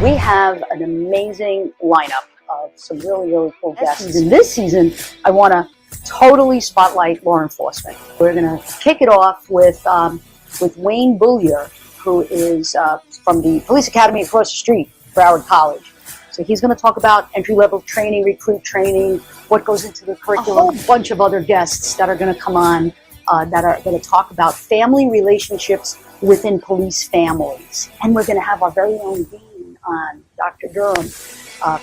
We have an amazing lineup of some really, really cool guests. In this season, I want to totally spotlight law enforcement. We're going to kick it off with Wayne Bullier, who is from the police academy across the street, Broward College. So he's going to talk about entry-level training, recruit training, what goes into the curriculum. A whole bunch of other guests that are going to come on that are going to talk about family relationships within police families. And we're going to have our very own dean on, Dr. Durham.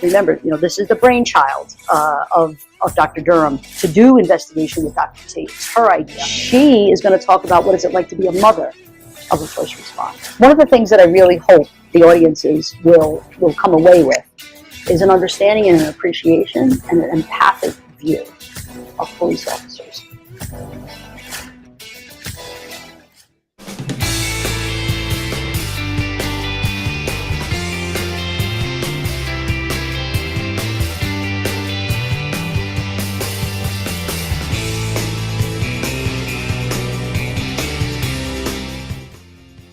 Remember, this is the brainchild of Dr. Durham to do investigation with Dr. Tate. It's her idea. She is going to talk about what it's like to be a mother of a first responder. One of the things that I really hope the audiences will come away with is an understanding and an appreciation and an empathic view of police officers.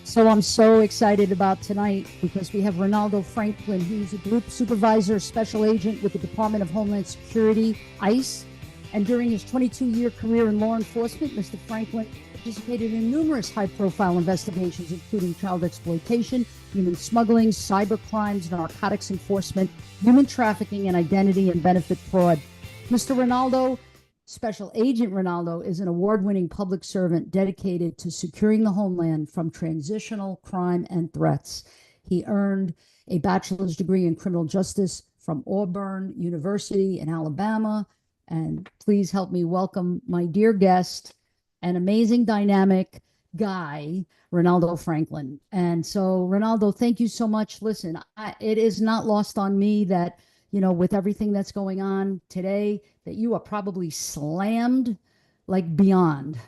So I'm so excited about tonight because we have Renaldo Franklin, who's a group supervisor, special agent with the Department of Homeland Security, ICE. And during his 22-year career in law enforcement, Mr. Franklin participated in numerous high-profile investigations, including child exploitation, human smuggling, cyber crimes, narcotics enforcement, human trafficking, and identity and benefit fraud. Mr. Renaldo, Special Agent Renaldo, is an award-winning public servant dedicated to securing the homeland from transitional crime and threats. He earned a bachelor's degree in criminal justice from Auburn University in Alabama. And please help me welcome my dear guest, an amazing, dynamic guy, Renaldo Franklin. And so, Renaldo, thank you so much. Listen, it is not lost on me that with everything that's going on today, that you are probably slammed like beyond.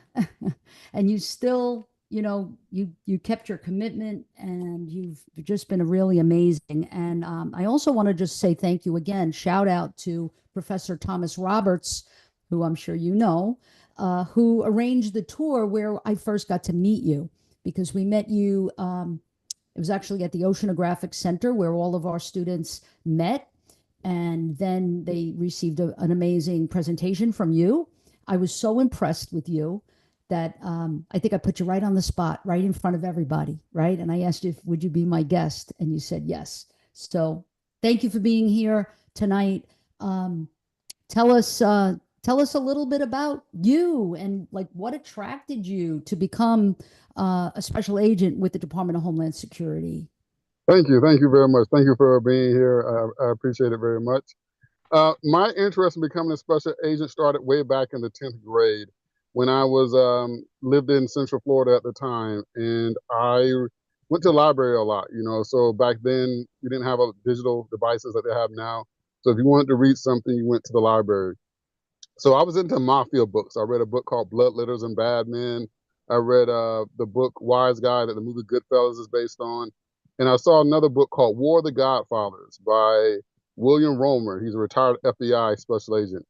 And you still, you kept your commitment, and you've just been really amazing. And I also want to just say thank you again. Shout out to Professor Thomas Roberts, who I'm sure you know, who arranged the tour where I first got to meet you, because we met you. It was actually at the Oceanographic Center where all of our students met. And then they received an amazing presentation from you. I was so impressed with you that I think I put you right on the spot, right in front of everybody, right? And I asked you, would you be my guest? And you said yes. So thank you for being here tonight. Tell us a little bit about you and what attracted you to become a special agent with the Department of Homeland Security. Thank you very much. Thank you for being here. I appreciate it very much. My interest in becoming a special agent started way back in the 10th grade when I was lived in Central Florida at the time, and I went to the library a lot. So back then we didn't have digital devices that they have now. So if you wanted to read something, you went to the library. So I was into mafia books. I read a book called Bloodletters and Bad Men. I read the book Wise Guy that the movie Goodfellas is based on. And I saw another book called War of the Godfathers by William Romer. He's a retired FBI special agent.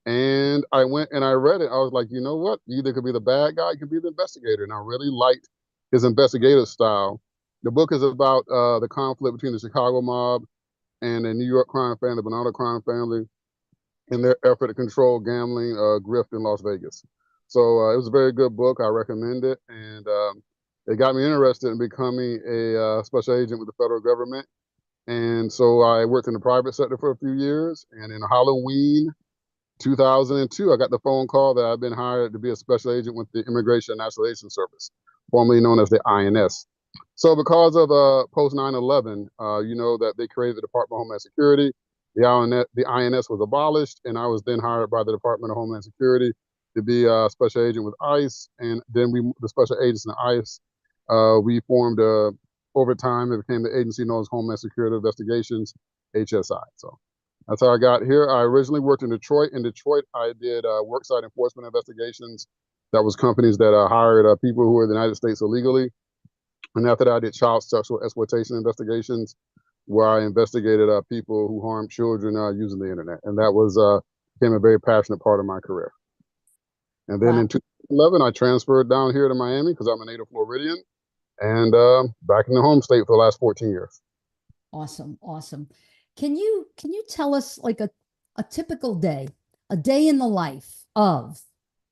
And I went and I read it. I was like, you know what? You either could be the bad guy, you could be the investigator. And I really liked his investigative style. The book is about the conflict between the Chicago mob and the New York crime family, the Bernardo crime family, in their effort to control gambling, grift in Las Vegas. So it was a very good book. I recommend it. And it got me interested in becoming a special agent with the federal government. And so I worked in the private sector for a few years. And in Halloween 2002, I got the phone call that I've been hired to be a special agent with the Immigration and Naturalization Service, formerly known as the INS. So because of post 9/11, that they created the Department of Homeland Security. The INS was abolished, and I was then hired by the Department of Homeland Security to be a special agent with ICE. And then the special agents in ICE, we formed over time, it became the agency known as Homeland Security Investigations, HSI. So that's how I got here. I originally worked in Detroit. In Detroit, I did worksite enforcement investigations. That was companies that hired people who were in the United States illegally. And after that, I did child sexual exploitation investigations, where I investigated people who harm children using the internet. And that became a very passionate part of my career. And then in 2011, I transferred down here to Miami because I'm a native Floridian, and back in the home state for the last 14 years. Awesome, awesome. Can you tell us like a typical day, a day in the life of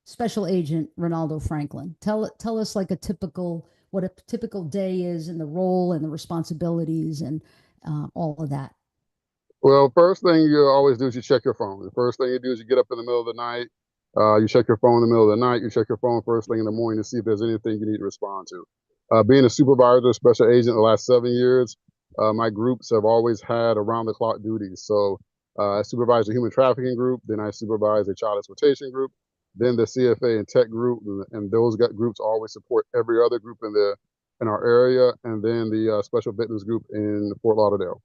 Special Agent Renaldo Franklin? Tell us like a typical what a typical day is and the role and the responsibilities and all of that. Well, first thing you always do is you check your phone. The first thing you do is you get up in the middle of the night. You check your phone in the middle of the night. You check your phone first thing in the morning to see if there's anything you need to respond to. Being a supervisor, special agent the last 7 years, my groups have always had around the clock duties. So I supervise a human trafficking group, then I supervise a child exploitation group, then the CFA and tech group, and those groups always support every other group in our area, and then the special victims group in Fort Lauderdale.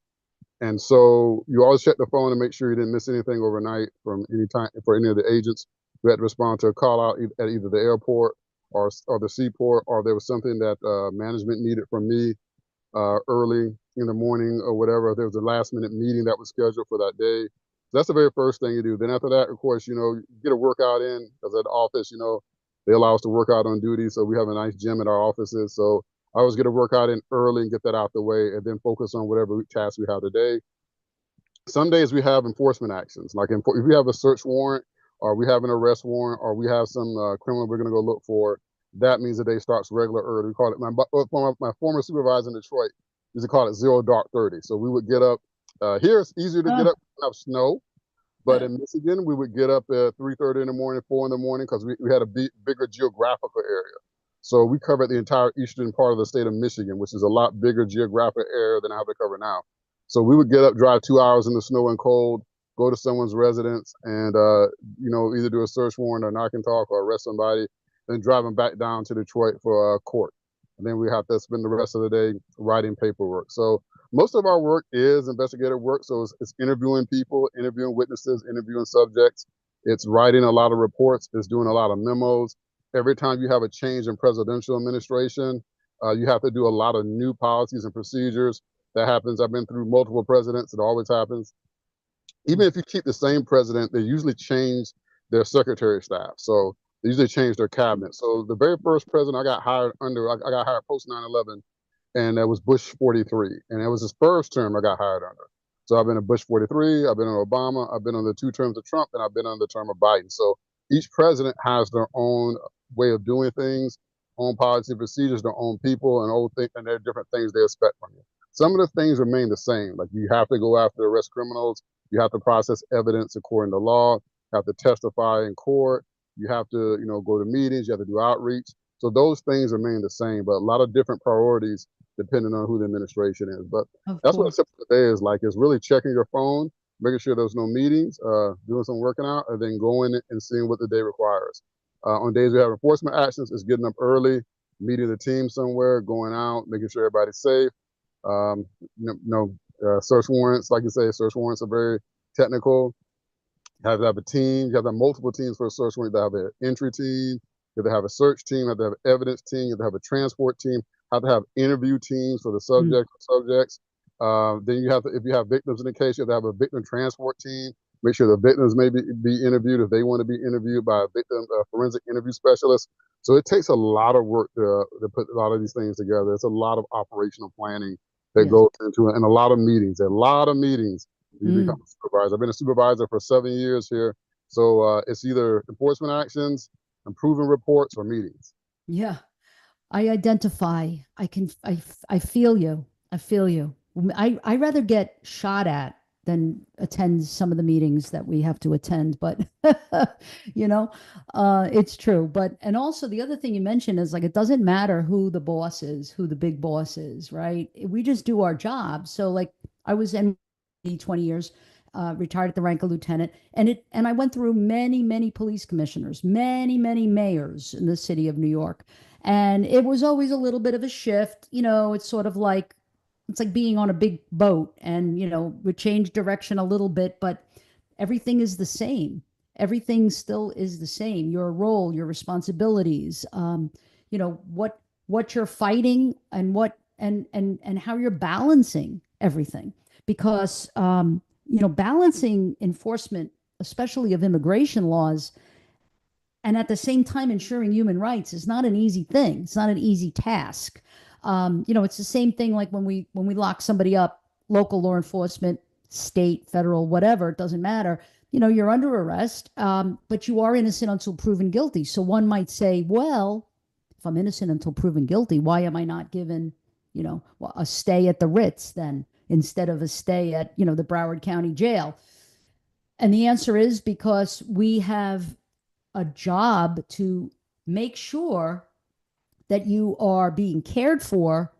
And so you always check the phone and make sure you didn't miss anything overnight from any time for any of the agents who had to respond to a call out at either the airport or the seaport, or there was something that management needed from me early in the morning or whatever. If there was a last minute meeting that was scheduled for that day. So that's the very first thing you do. Then after that, of course, you get a workout in because at the office, they allow us to work out on duty. So we have a nice gym at our offices. So I always get a workout in early and get that out the way and then focus on whatever tasks we have today. Some days we have enforcement actions. Like if we have a search warrant or we have an arrest warrant or we have some criminal we're going to go look for, that means the day starts regular early. We call it, my former supervisor in Detroit used to call it 0 dark 30. So we would get up, here it's easier to get up, we have snow. But in Michigan, we would get up at 3:30 in the morning, 4 in the morning, because we had a bigger geographical area. So we covered the entire eastern part of the state of Michigan, which is a lot bigger geographic area than I have to cover now. So we would get up, drive 2 hours in the snow and cold, go to someone's residence, and either do a search warrant or knock and talk or arrest somebody, then drive them back down to Detroit for court. And then we have to spend the rest of the day writing paperwork. So most of our work is investigative work. So it's interviewing people, interviewing witnesses, interviewing subjects. It's writing a lot of reports. It's doing a lot of memos. Every time you have a change in presidential administration, you have to do a lot of new policies and procedures. That happens. I've been through multiple presidents. It always happens. Even if you keep the same president, they usually change their secretary staff. So they usually change their cabinet. So the very first president I got hired under, I got hired post 9/11, and that was Bush 43. And it was his first term I got hired under. So I've been in Bush 43, I've been on Obama, I've been on the 2 terms of Trump, and I've been on the term of Biden. So each president has their own way of doing things, own policy procedures, their own people, and there are different things they expect from you. Some of the things remain the same. Like you have to go after arrest criminals, you have to process evidence according to law, you have to testify in court, you have to, go to meetings, you have to do outreach. So those things remain the same, but a lot of different priorities depending on who the administration is. But that's what a typical day is like, is really checking your phone, making sure there's no meetings, doing some working out, and then going and seeing what the day requires. On days we have enforcement actions, it's getting up early, meeting the team somewhere, going out, making sure everybody's safe. Search warrants, like you say, search warrants are very technical. You have to have a team. You have to have multiple teams for a search warrant. You have to have an entry team. You have to have a search team. You have to have an evidence team. You have to have a transport team. You have to have interview teams for the subjects. Then you have to, if you have victims in the case, you have to have a victim transport team. Make sure the victims may be interviewed if they want to be interviewed by a victim forensic interview specialist. So it takes a lot of work to put a lot of these things together. It's a lot of operational planning that goes into it, and a lot of meetings. You become a supervisor. I've been a supervisor for 7 years here. So it's either enforcement actions, improving reports, or meetings. Yeah. I identify. I feel you. I feel you. I rather get shot at than attend some of the meetings that we have to attend, but it's true. And also the other thing you mentioned is like, it doesn't matter who the boss is, who the big boss is, right? We just do our job. So like I was in 20 years, retired at the rank of lieutenant, and I went through many police commissioners, many mayors in the city of New York. And it was always a little bit of a shift. It's sort of like, it's like being on a big boat and, we change direction a little bit, but everything is the same. Everything still is the same. Your role, your responsibilities, what you're fighting and and how you're balancing everything. Because, balancing enforcement, especially of immigration laws, and at the same time ensuring human rights is not an easy thing. It's not an easy task. It's the same thing like when we lock somebody up local law enforcement, state, federal, whatever, it doesn't matter. You're under arrest, but you are innocent until proven guilty. So one might say, well, if I'm innocent until proven guilty, why am I not given, a stay at the Ritz then instead of a stay at, the Broward County Jail? And the answer is because we have a job to make sure that you are being cared for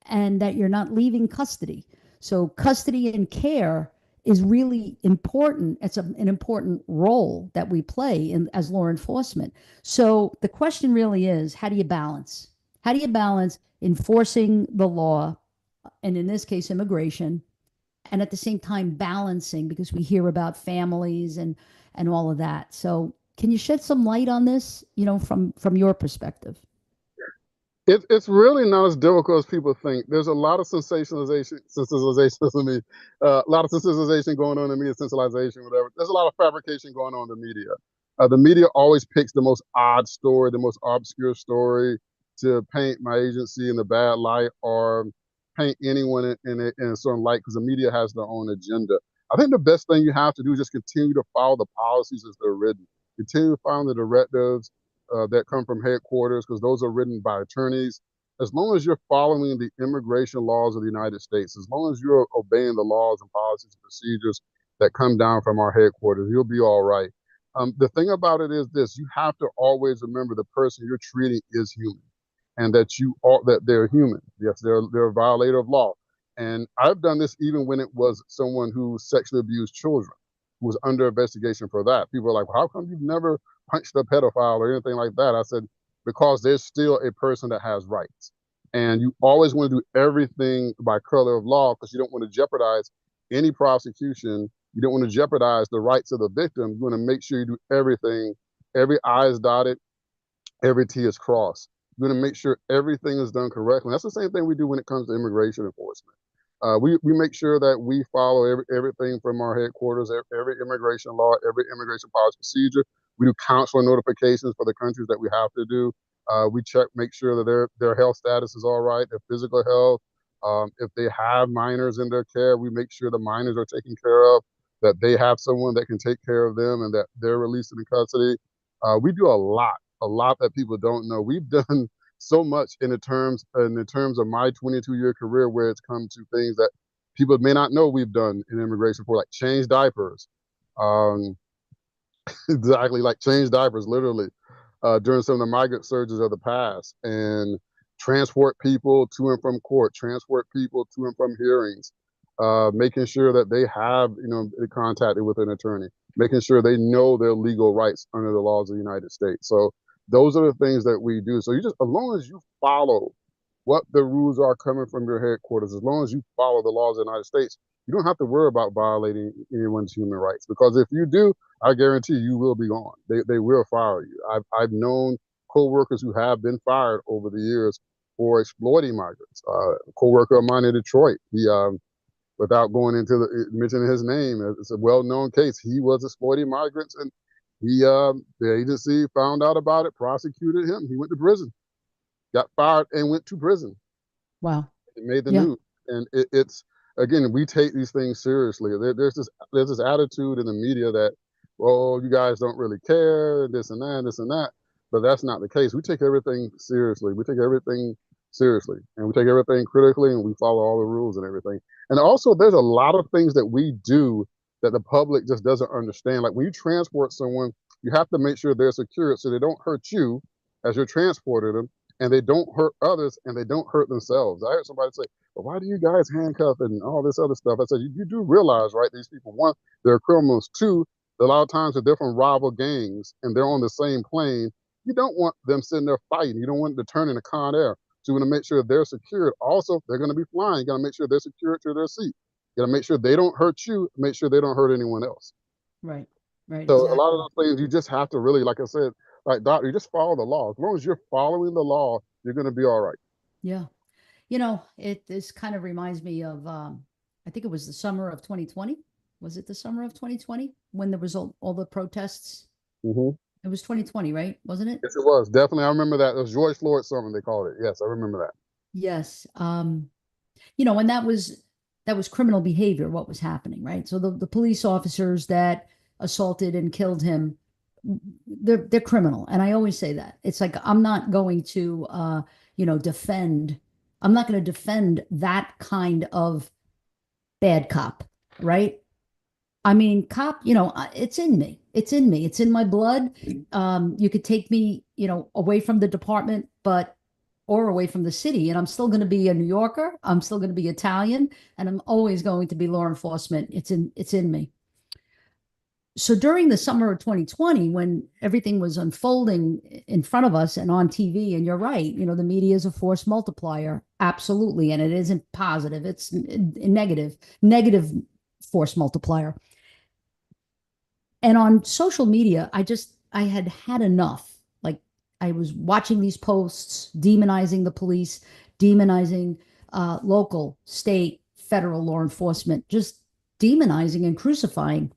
and that you're not leaving custody. So custody and care is really important. It's an important role that we play as law enforcement. So the question really is, how do you balance? How do you balance enforcing the law, and in this case, immigration, and at the same time balancing, because we hear about families and all of that. So can you shed some light on this, from your perspective? It's really not as difficult as people think. There's a lot of a lot of sensationalization going on in the media, sensationalization, whatever. There's a lot of fabrication going on in the media. The media always picks the most odd story, the most obscure story to paint my agency in the bad light or paint anyone in a certain light because the media has their own agenda. I think the best thing you have to do is just continue to follow the policies as they're written. Continue to follow the directives that come from headquarters because those are written by attorneys. As long as you're following the immigration laws of the United States, as long as you're obeying the laws and policies and procedures that come down from our headquarters, you'll be all right. The thing about it is this: you have to always remember the person you're treating is human, and that they're human. Yes, they're a violator of law. And I've done this even when it was someone who sexually abused children, who was under investigation for that. People are like, well, how come you've never punched a pedophile or anything like that? I said, because there's still a person that has rights. And you always want to do everything by color of law because you don't want to jeopardize any prosecution. You don't want to jeopardize the rights of the victim. You want to make sure you do everything, every I is dotted, every T is crossed. You want to make sure everything is done correctly. That's the same thing we do when it comes to immigration enforcement. We make sure that we follow everything from our headquarters, every immigration law, every immigration policy procedure. We do consular notifications for the countries that we have to do. We make sure that their health status is all right, their physical health. If they have minors in their care, we make sure the minors are taken care of, that they have someone that can take care of them, and that they're released in custody. We do a lot that people don't know. We've done so much in the terms of my 22-year career, where it's come to things that people may not know we've done in immigration for, like change diapers. Um, exactly, like change diapers, literally, during some of the migrant surges of the past, and transport people to and from court, transport people to and from hearings, making sure that they have, contacted with an attorney, making sure they know their legal rights under the laws of the United States. So those are the things that we do. So as long as you follow what the rules are coming from your headquarters, as long as you follow the laws of the United States, you don't have to worry about violating anyone's human rights. Because if you do, I guarantee you will be gone. They will fire you. I've known co-workers who have been fired over the years for exploiting migrants. A co-worker of mine in Detroit, he without going into mentioning his name, it's a well-known case. He was exploiting migrants, and the agency found out about it, prosecuted him. He went to prison, got fired, and went to prison. Wow. It made the Yeah. news, and it's again, we take these things seriously. There's this attitude in the media that, well, you guys don't really care, this and that, this and that, but that's not the case. We take everything seriously. We take everything seriously, and we take everything critically, and we follow all the rules and everything. And also, there's a lot of things that we do that the public just doesn't understand. Like when you transport someone, you have to make sure they're secure so they don't hurt you as you're transporting them, and they don't hurt others, and they don't hurt themselves. I heard somebody say, well, why do you guys handcuff and all this other stuff? I said, you do realize, right, these people, one, they're criminals. Two, a lot of times they're different rival gangs, and they're on the same plane. You don't want them sitting there fighting. You don't want them to turn into Con Air. So you want to make sure they're secured. Also, they're going to be flying. You got to make sure they're secured to their seat. You got to make sure they don't hurt you, make sure they don't hurt anyone else. Right. Right. So Exactly. a lot of those things, you just have to really, like I said, like doctor, you just follow the law. As long as you're following the law, you're going to be all right. Yeah. This kind of reminds me of, I think it was the summer of 2020. Was it the summer of 2020 when there was all the protests? Mm-hmm. It was 2020, right? Wasn't it? Yes, it was. Definitely. I remember that. It was George Floyd summer, they called it. Yes, I remember that. Yes. And that was that was criminal behavior, what was happening, right? So the police officers that assaulted and killed him, they're criminal. And I always say that. It's like I'm not going to defend, I'm not going to defend that kind of bad cop, right? I mean, cop, it's in me. It's in me. It's in my blood. You could take me, away from the department, or away from the city, and I'm still going to be a New Yorker. I'm still going to be Italian, and I'm always going to be law enforcement. It's in me. So during the summer of 2020, when everything was unfolding in front of us and on TV, and you're right, the media is a force multiplier, absolutely, and it isn't positive. It's negative force multiplier. And on social media, I had enough. Like, I was watching these posts demonizing the police, demonizing local, state, federal law enforcement, just demonizing and crucifying.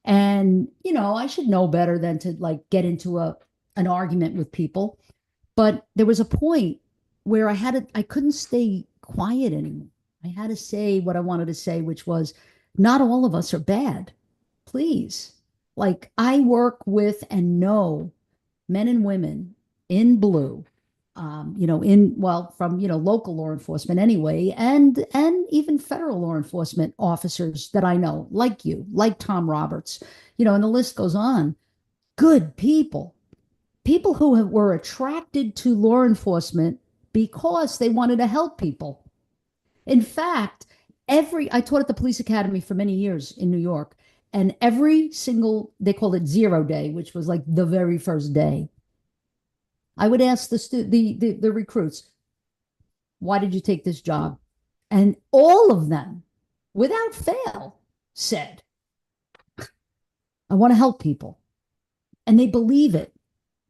And, I should know better than to like get into an argument with people. But there was a point where I couldn't stay quiet anymore. I had to say what I wanted to say, which was, not all of us are bad. Please. Like, I work with and know men and women in blue, from local law enforcement anyway, and even federal law enforcement officers that I know, like you, like Tom Roberts, and the list goes on. Good people who were attracted to law enforcement because they wanted to help people. In fact, I taught at the police academy for many years in New York, and every single, they called it 0 day, which was like the very first day, I would ask the recruits, why did you take this job? And all of them, without fail, said, I want to help people. And they believe it.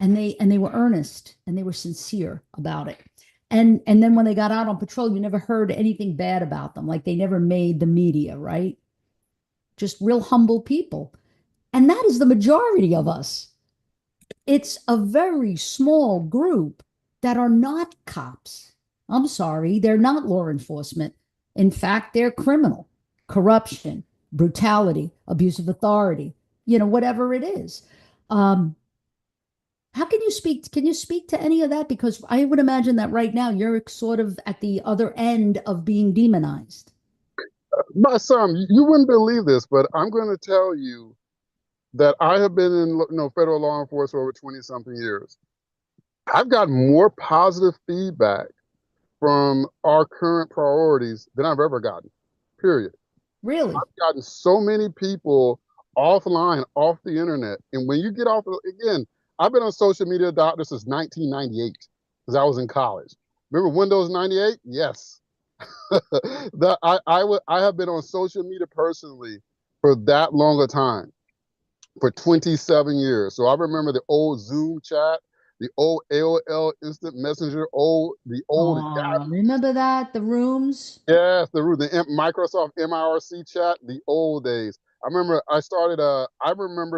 And they were earnest and they were sincere about it. And then when they got out on patrol, you never heard anything bad about them. Like, they never made the media, right? Just real humble people. And that is the majority of us. It's a very small group that are not cops. I'm sorry, they're not law enforcement. In fact, they're criminal, corruption, brutality, abuse of authority, whatever it is. How can you speak? Can you speak to any of that? Because I would imagine that right now you're sort of at the other end of being demonized. My son, you wouldn't believe this, but I'm going to tell you that I have been in federal law enforcement for over 20 something years. I've gotten more positive feedback from our current priorities than I've ever gotten, period. Really? I've gotten so many people offline, off the internet. And when you get off, again, I've been on social media, doctor, since 1998, because I was in college. Remember Windows 98? Yes. I have been on social media personally for that long a time, for 27 years. So I remember the old Zoom chat, the old AOL Instant Messenger, the old Remember that? The rooms? yes, the Microsoft MIRC chat, the old days. I remember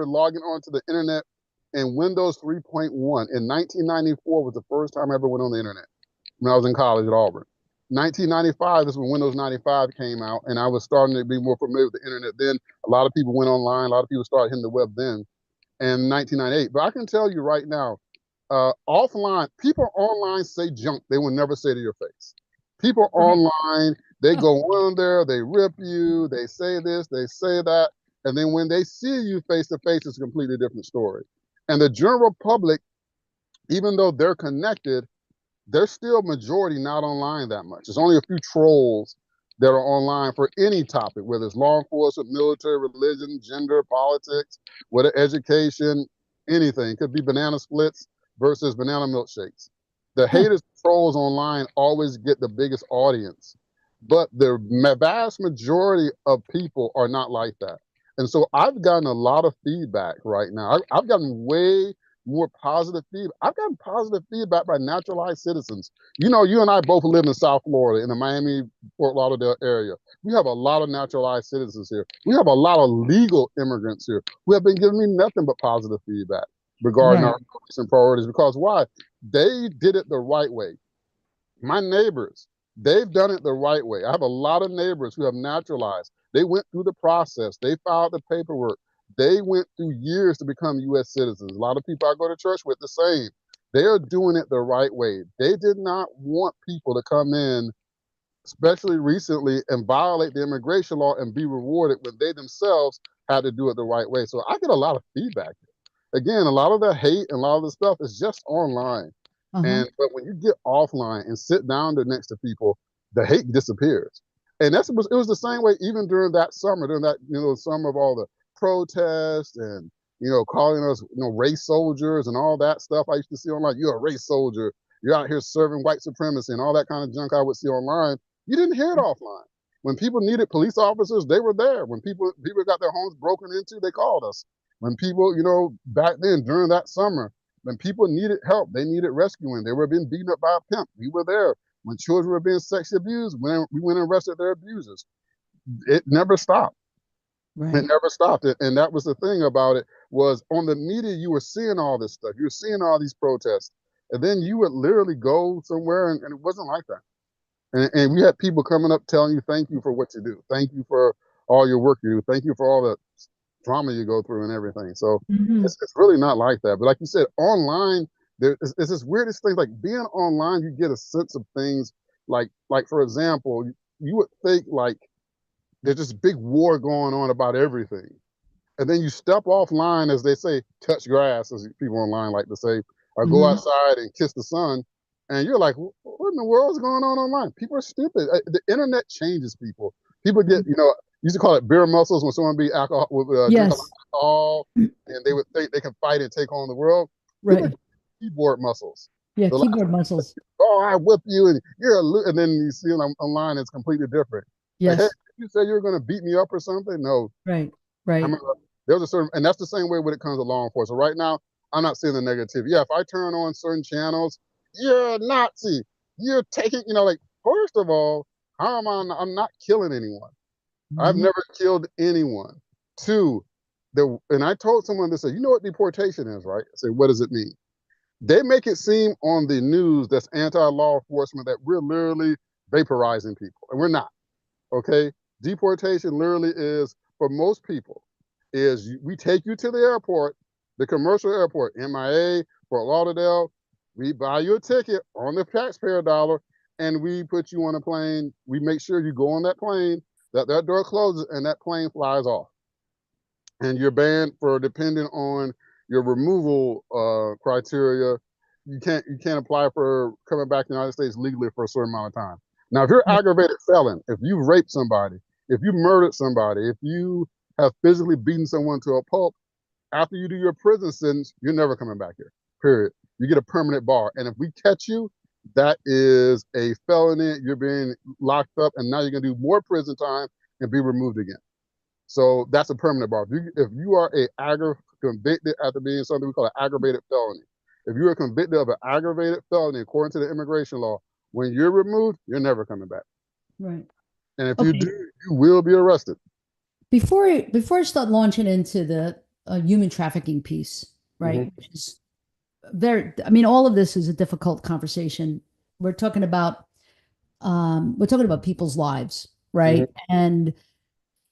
logging onto the internet in Windows 3.1 in 1994 was the first time I ever went on the internet when I was in college at Auburn. 1995 is when Windows 95 came out, and I was starting to be more familiar with the internet then. A lot of people went online. A lot of people started hitting the web then in 1998. But I can tell you right now, offline, people online say junk they will never say to your face. People online, they go on there, they rip you, they say this, they say that, and then when they see you face to face, it's a completely different story. And the general public, even though they're connected, they're still majority not online that much. There's only a few trolls that are online for any topic, whether it's law enforcement, military, religion, gender, politics, whatever, education, anything. It could be banana splits versus banana milkshakes. The haters, trolls online always get the biggest audience, but the vast majority of people are not like that. And so I've gotten a lot of feedback right now. I've gotten way more positive feedback. I've gotten positive feedback by naturalized citizens. You and I both live in South Florida, in the Miami, Fort Lauderdale area. We have a lot of naturalized citizens here. We have a lot of legal immigrants here who have been giving me nothing but positive feedback regarding our recent priorities. Because why? They did it the right way. My neighbors, They've done it the right way. I have a lot of neighbors who have naturalized. They went through the process. They filed the paperwork. They went through years to become U.S. citizens. A lot of people I go to church with the same. They are doing it the right way. They did not want people to come in, especially recently, and violate the immigration law and be rewarded when they themselves had to do it the right way. So I get a lot of feedback. Again, a lot of the hate and a lot of the stuff is just online. But when you get offline and sit down next to people, the hate disappears. And it was the same way even during that summer, during that summer of all the protests and calling us race soldiers and all that stuff. I used to see online. You're a race soldier. You're out here serving white supremacy and all that kind of junk I would see online. You didn't hear it offline. When people needed police officers, they were there. When people got their homes broken into, they called us. When people, back then during that summer, when people needed help, they needed rescuing, they were being beaten up by a pimp, we were there. When children were being sexually abused, we went and arrested their abusers. It never stopped. Right. It never stopped. And that was the thing about it, was on the media, you were seeing all this stuff. You were seeing all these protests. And then you would literally go somewhere and it wasn't like that. And we had people coming up telling you, thank you for what you do. Thank you for all your work you do. Thank you for all the drama you go through and everything. So it's really not like that. But like you said, online, it's this weirdest thing. Like being online, you get a sense of things like for example, you would think like there's this big war going on about everything. And then you step offline, as they say, touch grass, as people online like to say, or go outside and kiss the sun. And you're like, what in the world is going on online? People are stupid. The internet changes people. People get, used to call it beer muscles when someone be alcohol with drink alcohol, and they would think they can fight and take on the world. Right. Keyboard muscles. Yeah, keyboard muscles. Oh, I whip you, and you're and then you see them online, it's completely different. Yes. Like, hey, you said you were going to beat me up or something? No. Right. I remember there was a certain, and that's the same way when it comes to law enforcement. Right now, I'm not seeing the negativity. Yeah, if I turn on certain channels, you're a Nazi. You're taking, like, first of all, how am I? I'm not killing anyone. I've never killed anyone. Two, and I told someone this, you know what deportation is, right? I said, what does it mean? They make it seem on the news that's anti-law enforcement that we're literally vaporizing people, and we're not, okay? Deportation literally is, for most people, is we take you to the airport, the commercial airport, MIA, Fort Lauderdale, we buy you a ticket on the taxpayer dollar, and we put you on a plane. We make sure you go on that plane, that door closes, and that plane flies off. And you're banned for, depending on your removal criteria, you can't apply for coming back to the United States legally for a certain amount of time. Now, if you're an aggravated felon, if you raped somebody, if you murdered somebody, if you have physically beaten someone to a pulp, after you do your prison sentence, you're never coming back here, period. You get a permanent bar. And if we catch you, that is a felony. You're being locked up, and now you're going to do more prison time and be removed again. So that's a permanent bar. If you are convicted after being something we call an aggravated felony, if you are convicted of an aggravated felony according to the immigration law, when you're removed, you're never coming back. Right. And if you do, you will be arrested. Before I start launching into the human trafficking piece, right? Which is all of this is a difficult conversation. We're talking about people's lives, right? And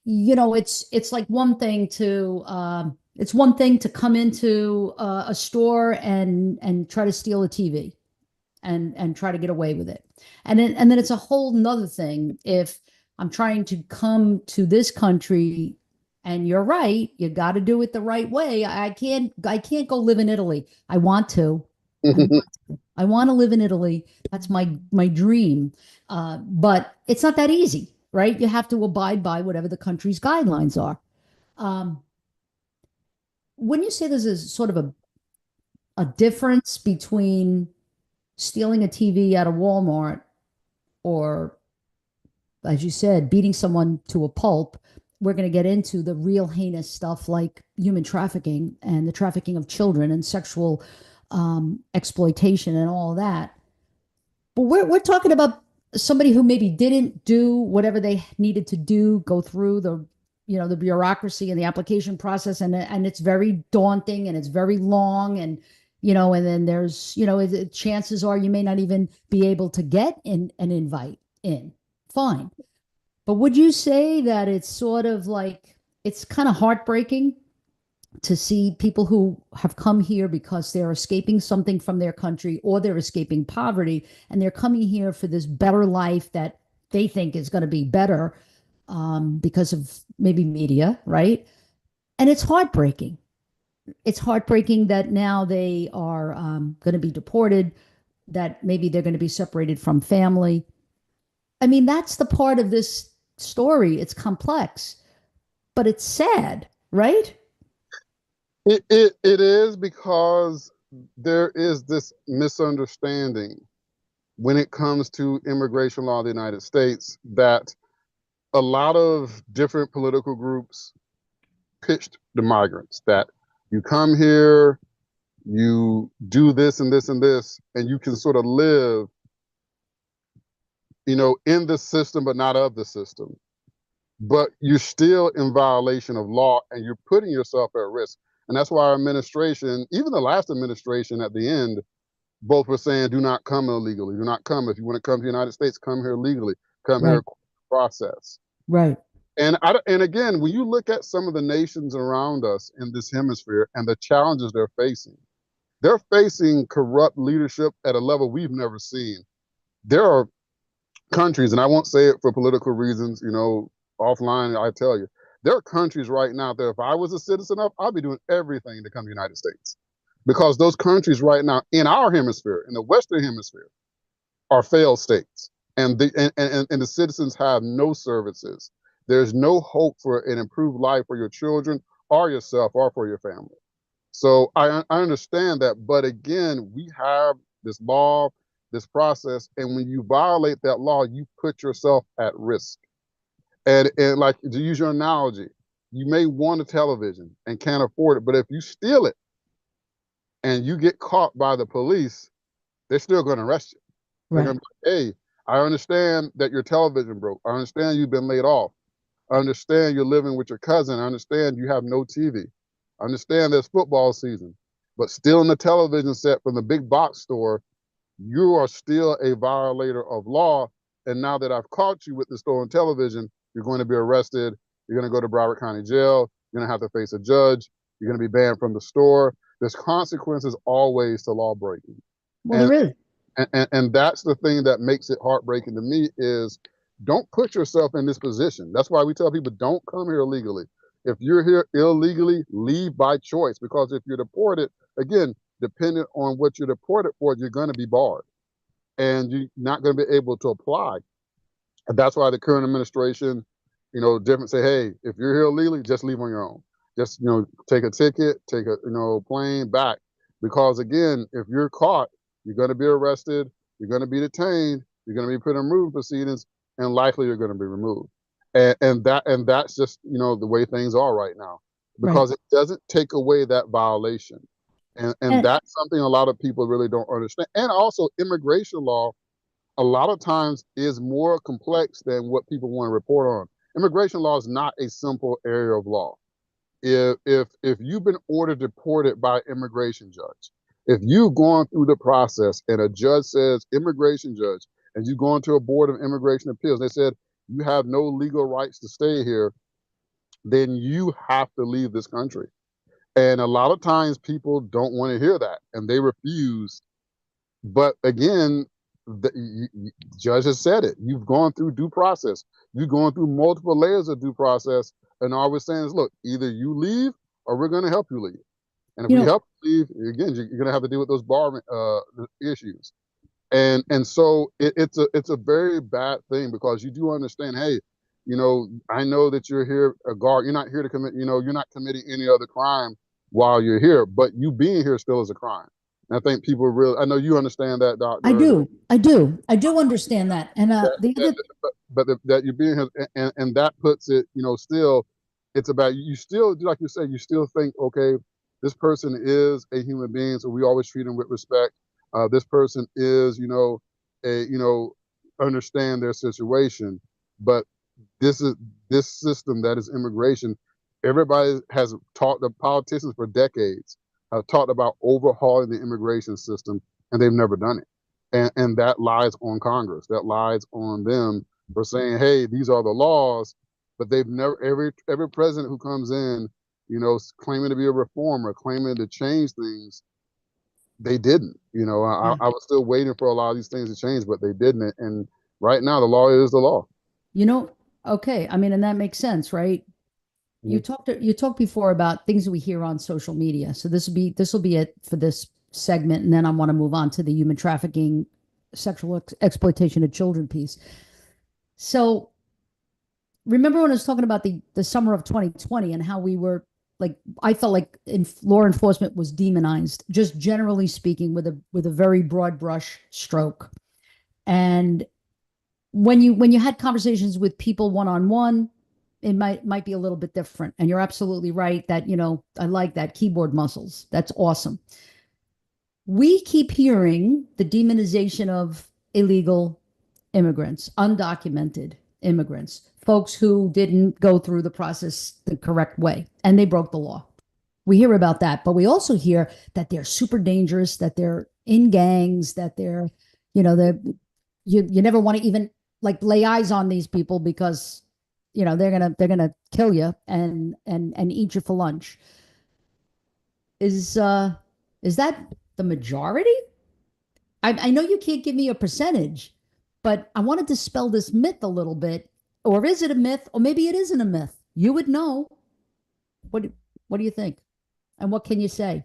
it's like one thing to come into a store and try to steal a TV and try to get away with it. And then it's a whole nother thing if I'm trying to come to this country, and you're right, you got to do it the right way. I can't go live in Italy. I want to. I want to live in Italy. That's my dream. But it's not that easy, right? You have to abide by whatever the country's guidelines are. When you say there's a sort of a difference between stealing a TV out of Walmart or, as you said, beating someone to a pulp, we're going to get into the real heinous stuff like human trafficking and the trafficking of children and sexual exploitation and all of that. But we're talking about somebody who maybe didn't do whatever they needed to do, go through the bureaucracy and the application process, and it's very daunting and it's very long, and and then there's chances are you may not even be able to get an invite. in. Fine. But would you say that it's sort of like, it's kind of heartbreaking to see people who have come here because they're escaping something from their country or they're escaping poverty and they're coming here for this better life that they think is going to be better because of maybe media, right? And it's heartbreaking. It's heartbreaking that now they are going to be deported, that maybe they're going to be separated from family. I mean, that's the part of this story. It's complex, but it's sad, right? It is, because there is this misunderstanding when it comes to immigration law in the United States that a lot of different political groups pitched the migrants that you come here, you do this and this and this, and you can sort of live, in the system, but not of the system. But you're still in violation of law and you're putting yourself at risk. And that's why our administration, even the last administration at the end, both were saying, do not come illegally. Do not come. If you want to come to the United States, come here legally. Come Right. here process. Right. And again, when you look at some of the nations around us in this hemisphere and the challenges they're facing corrupt leadership at a level we've never seen. There are countries, and I won't say it for political reasons, offline, I tell you, there are countries right now that if I was a citizen of, I'd be doing everything to come to the United States. Because those countries right now in our hemisphere, in the Western hemisphere, are failed states. And the citizens have no services. There's no hope for an improved life for your children or yourself or for your family. So I understand that. But again, we have this law, this process, and when you violate that law, you put yourself at risk. And like, to use your analogy, you may want a television and can't afford it, but if you steal it and you get caught by the police, they're still going to arrest you. They're Right. going to be like, hey, I understand that your television broke. I understand you've been laid off. I understand you're living with your cousin. I understand you have no TV. I understand there's football season. But stealing the television set from the big box store, you are still a violator of law. And now that I've caught you with the stolen television, you're going to be arrested. You're going to go to Broward County Jail. You're going to have to face a judge. You're going to be banned from the store. There's consequences always to law breaking. Well, And, there is. and that's the thing that makes it heartbreaking to me is don't put yourself in this position. That's why we tell people don't come here illegally. If you're here illegally, leave by choice, because if you're deported, again, depending on what you're deported for, you're going to be barred and you're not going to be able to apply. And that's why the current administration, different say, hey, if you're here illegally, just leave on your own. Just, take a ticket, take a, plane back. Because again, if you're caught, you're going to be arrested, you're going to be detained, you're going to be put in removal proceedings, and likely you're going to be removed. And that's just, the way things are right now, because Right. it doesn't take away that violation. And that's something a lot of people really don't understand. And also immigration law, a lot of times is more complex than what people want to report on. Immigration law is not a simple area of law. If you've been ordered deported by an immigration judge, if you've gone through the process and a judge says, immigration judge, and you go into a board of immigration appeals, they said you have no legal rights to stay here, then you have to leave this country. And a lot of times people don't want to hear that and they refuse. But again, the judge has said it. You've gone through due process. You've gone through multiple layers of due process. And all we're saying is, look, either you leave or we're going to help you leave. And if we help you leave, again, you're going to have to deal with those bar issues. And so it's a very bad thing, because you do understand, hey, I know that you're here a guard. You're not here to commit, you're not committing any other crime while you're here, but you being here still is a crime. And I think people really, I know you understand that, Doctor. I do understand that. And that you're being here, and that puts it, still, it's about, you still, like you said, you still think, okay, this person is a human being, so we always treat them with respect. This person is, understand their situation, but this system that is immigration. Everybody has talked, the politicians for decades have talked about overhauling the immigration system, and they've never done it. and that lies on Congress. That lies on them for saying, hey, these are the laws, but they've never, every president who comes in, claiming to be a reformer, claiming to change things, they didn't. Yeah. I was still waiting for a lot of these things to change, but they didn't. And right now, the law is the law. You know, okay. I mean, and that makes sense, right? You talked before about things that we hear on social media. So this will be it for this segment, and then I want to move on to the human trafficking, sexual exploitation of children piece. So remember when I was talking about the summer of 2020 and how we were like, I felt like law enforcement was demonized, just generally speaking, with a very broad brush stroke. And when you had conversations with people one on one, it might be a little bit different. And you're absolutely right that, I like that keyboard muscles. That's awesome. We keep hearing the demonization of illegal immigrants, undocumented immigrants, folks who didn't go through the process the correct way and they broke the law. We hear about that, but we also hear that they're super dangerous, that they're in gangs, that they're you never want to even like lay eyes on these people because they're gonna kill you and eat you for lunch. Is that the majority? I know you can't give me a percentage, but I want to dispel this myth a little bit. Or is it a myth? Or maybe it isn't a myth. You would know. What do you think? And what can you say?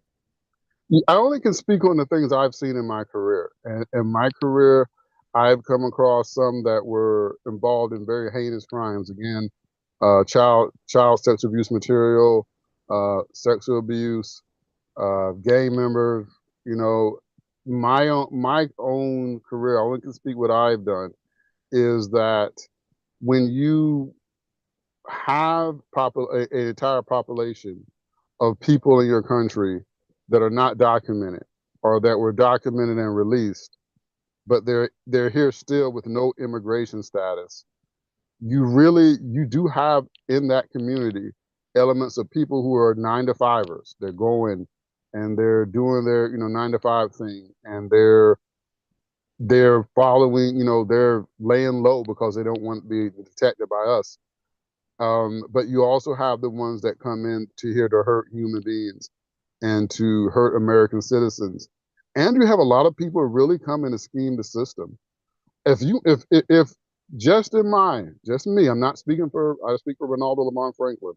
I only can speak on the things I've seen in my career. And in my career, I've come across some that were involved in very heinous crimes. Again, child sex abuse material, sexual abuse, gang members. You know, my own career, I only can speak what I've done, is that when you have an entire population of people in your country that are not documented or that were documented and released, but they're here still with no immigration status, you do have in that community elements of people who are 9 to 5ers. They're going and they're doing their 9 to 5 thing, and they're following, they're laying low because they don't want to be detected by us. But you also have the ones that come in to here to hurt human beings and to hurt American citizens. And you have a lot of people who really come in to scheme the system. If just in mind, just me, I speak for Renaldo Lamont Franklin.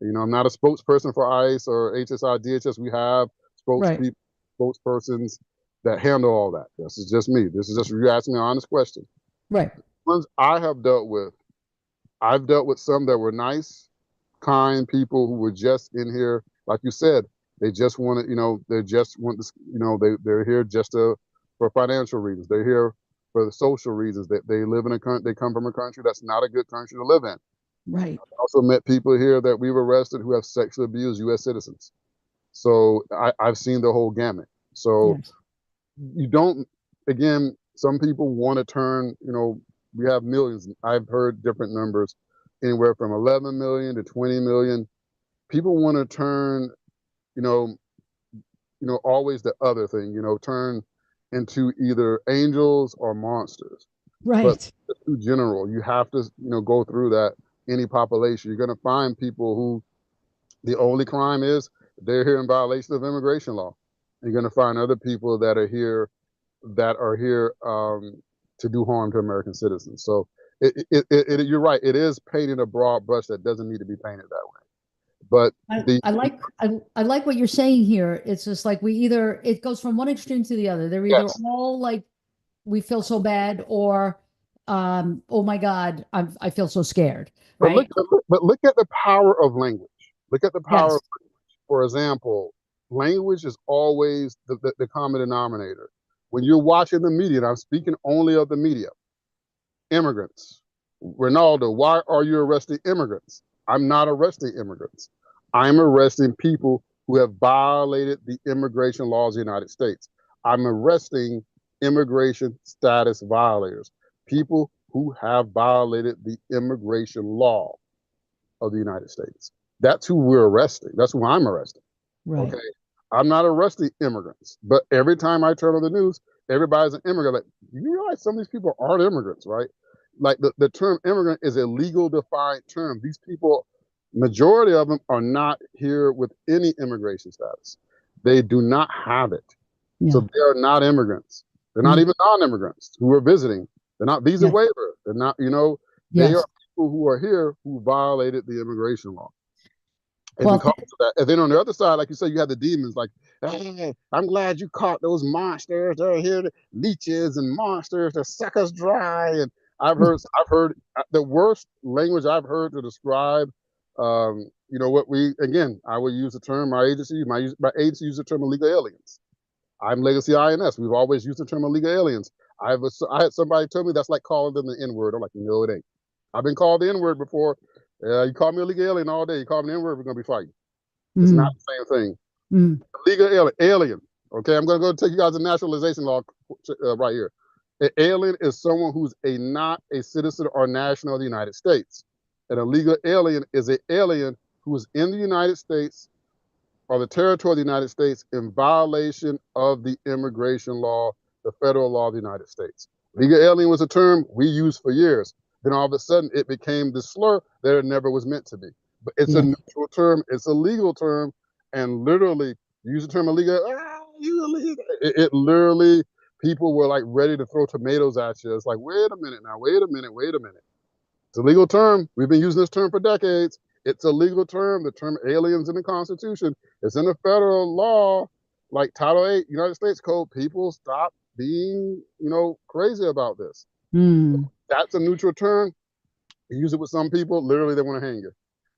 I'm not a spokesperson for ICE or HSI, DHS. We have Right. spokespersons that handle all that. This is just me. This is just you asking me an honest question. Right. Ones I have dealt with, I've dealt with some that were nice, kind people who were just in here, like you said, they just want to, they just want this, they're here just for financial reasons. They're here for the social reasons. That they live in a country, they come from a country that's not a good country to live in. Right. I also met people here that we've arrested who have sexually abused U.S. citizens. So I've seen the whole gamut. So Yes. you don't, again, some people want to turn, we have millions. I've heard different numbers, anywhere from 11 million to 20 million. People want to turn, you know, always the other thing, turn into either angels or monsters. But Right. it's too general. You have to, go through that. Any population, you're going to find people who the only crime is they're here in violation of immigration law. You're going to find other people that are here to do harm to American citizens. So you're right. It is painting a broad brush that doesn't need to be painted that way. But I like what you're saying here. It's just like it goes from one extreme to the other. They're either yes, all like we feel so bad or oh my God, I feel so scared. but look, Right. but look at the power of language. Look at the power. Yes. For example, language is always the common denominator. When you're watching the media, and I'm speaking only of the media, immigrants. Renaldo, why are you arresting immigrants? I'm not arresting immigrants. I'm arresting people who have violated the immigration laws of the United States. I'm arresting immigration status violators, people who have violated the immigration law of the United States. That's who we're arresting. That's who I'm arresting. Right. Okay. I'm not arresting immigrants, but every time I turn on the news, everybody's an immigrant. Like, you realize some of these people aren't immigrants, right? Like the term immigrant is a legal defined term. These people, majority of them are not here with any immigration status. They do not have it. Yeah. So they are not immigrants. They're not even non-immigrants who are visiting. They're not visa Yes. waiver. They're not, they Yes. are people who are here who violated the immigration law. And Well, because of that, and then on the other side, like you said, you have the demons like, hey, I'm glad you caught those monsters. They're here, leeches and monsters to suck us dry. And I've heard the worst language I've heard to describe, what I would use the term, my agency used the term illegal aliens. I'm Legacy INS. We've always used the term illegal aliens. I had somebody tell me that's like calling them the N-word. I'm like, no, it ain't. I've been called the N-word before. You call me illegal alien all day. You call me the N-word, we're going to be fighting. It's not the same thing. Illegal alien. Okay, I'm going to go take you guys to naturalization law right here. An alien is someone who's not a citizen or national of the United States. An illegal alien is an alien who is in the United States or the territory of the United States in violation of the immigration law, the federal law of the United States. Legal alien was a term we used for years. Then all of a sudden it became this slur that it never was meant to be. But it's a neutral term, it's a legal term, and literally use the term illegal, you illegal. It literally, people were like ready to throw tomatoes at you. It's like, wait a minute now, wait a minute. It's a legal term. We've been using this term for decades. It's a legal term. The term aliens in the Constitution. It's in the federal law, like Title 8, United States Code. People stop being, crazy about this. That's a neutral term. You use it with some people, literally they want to hang you.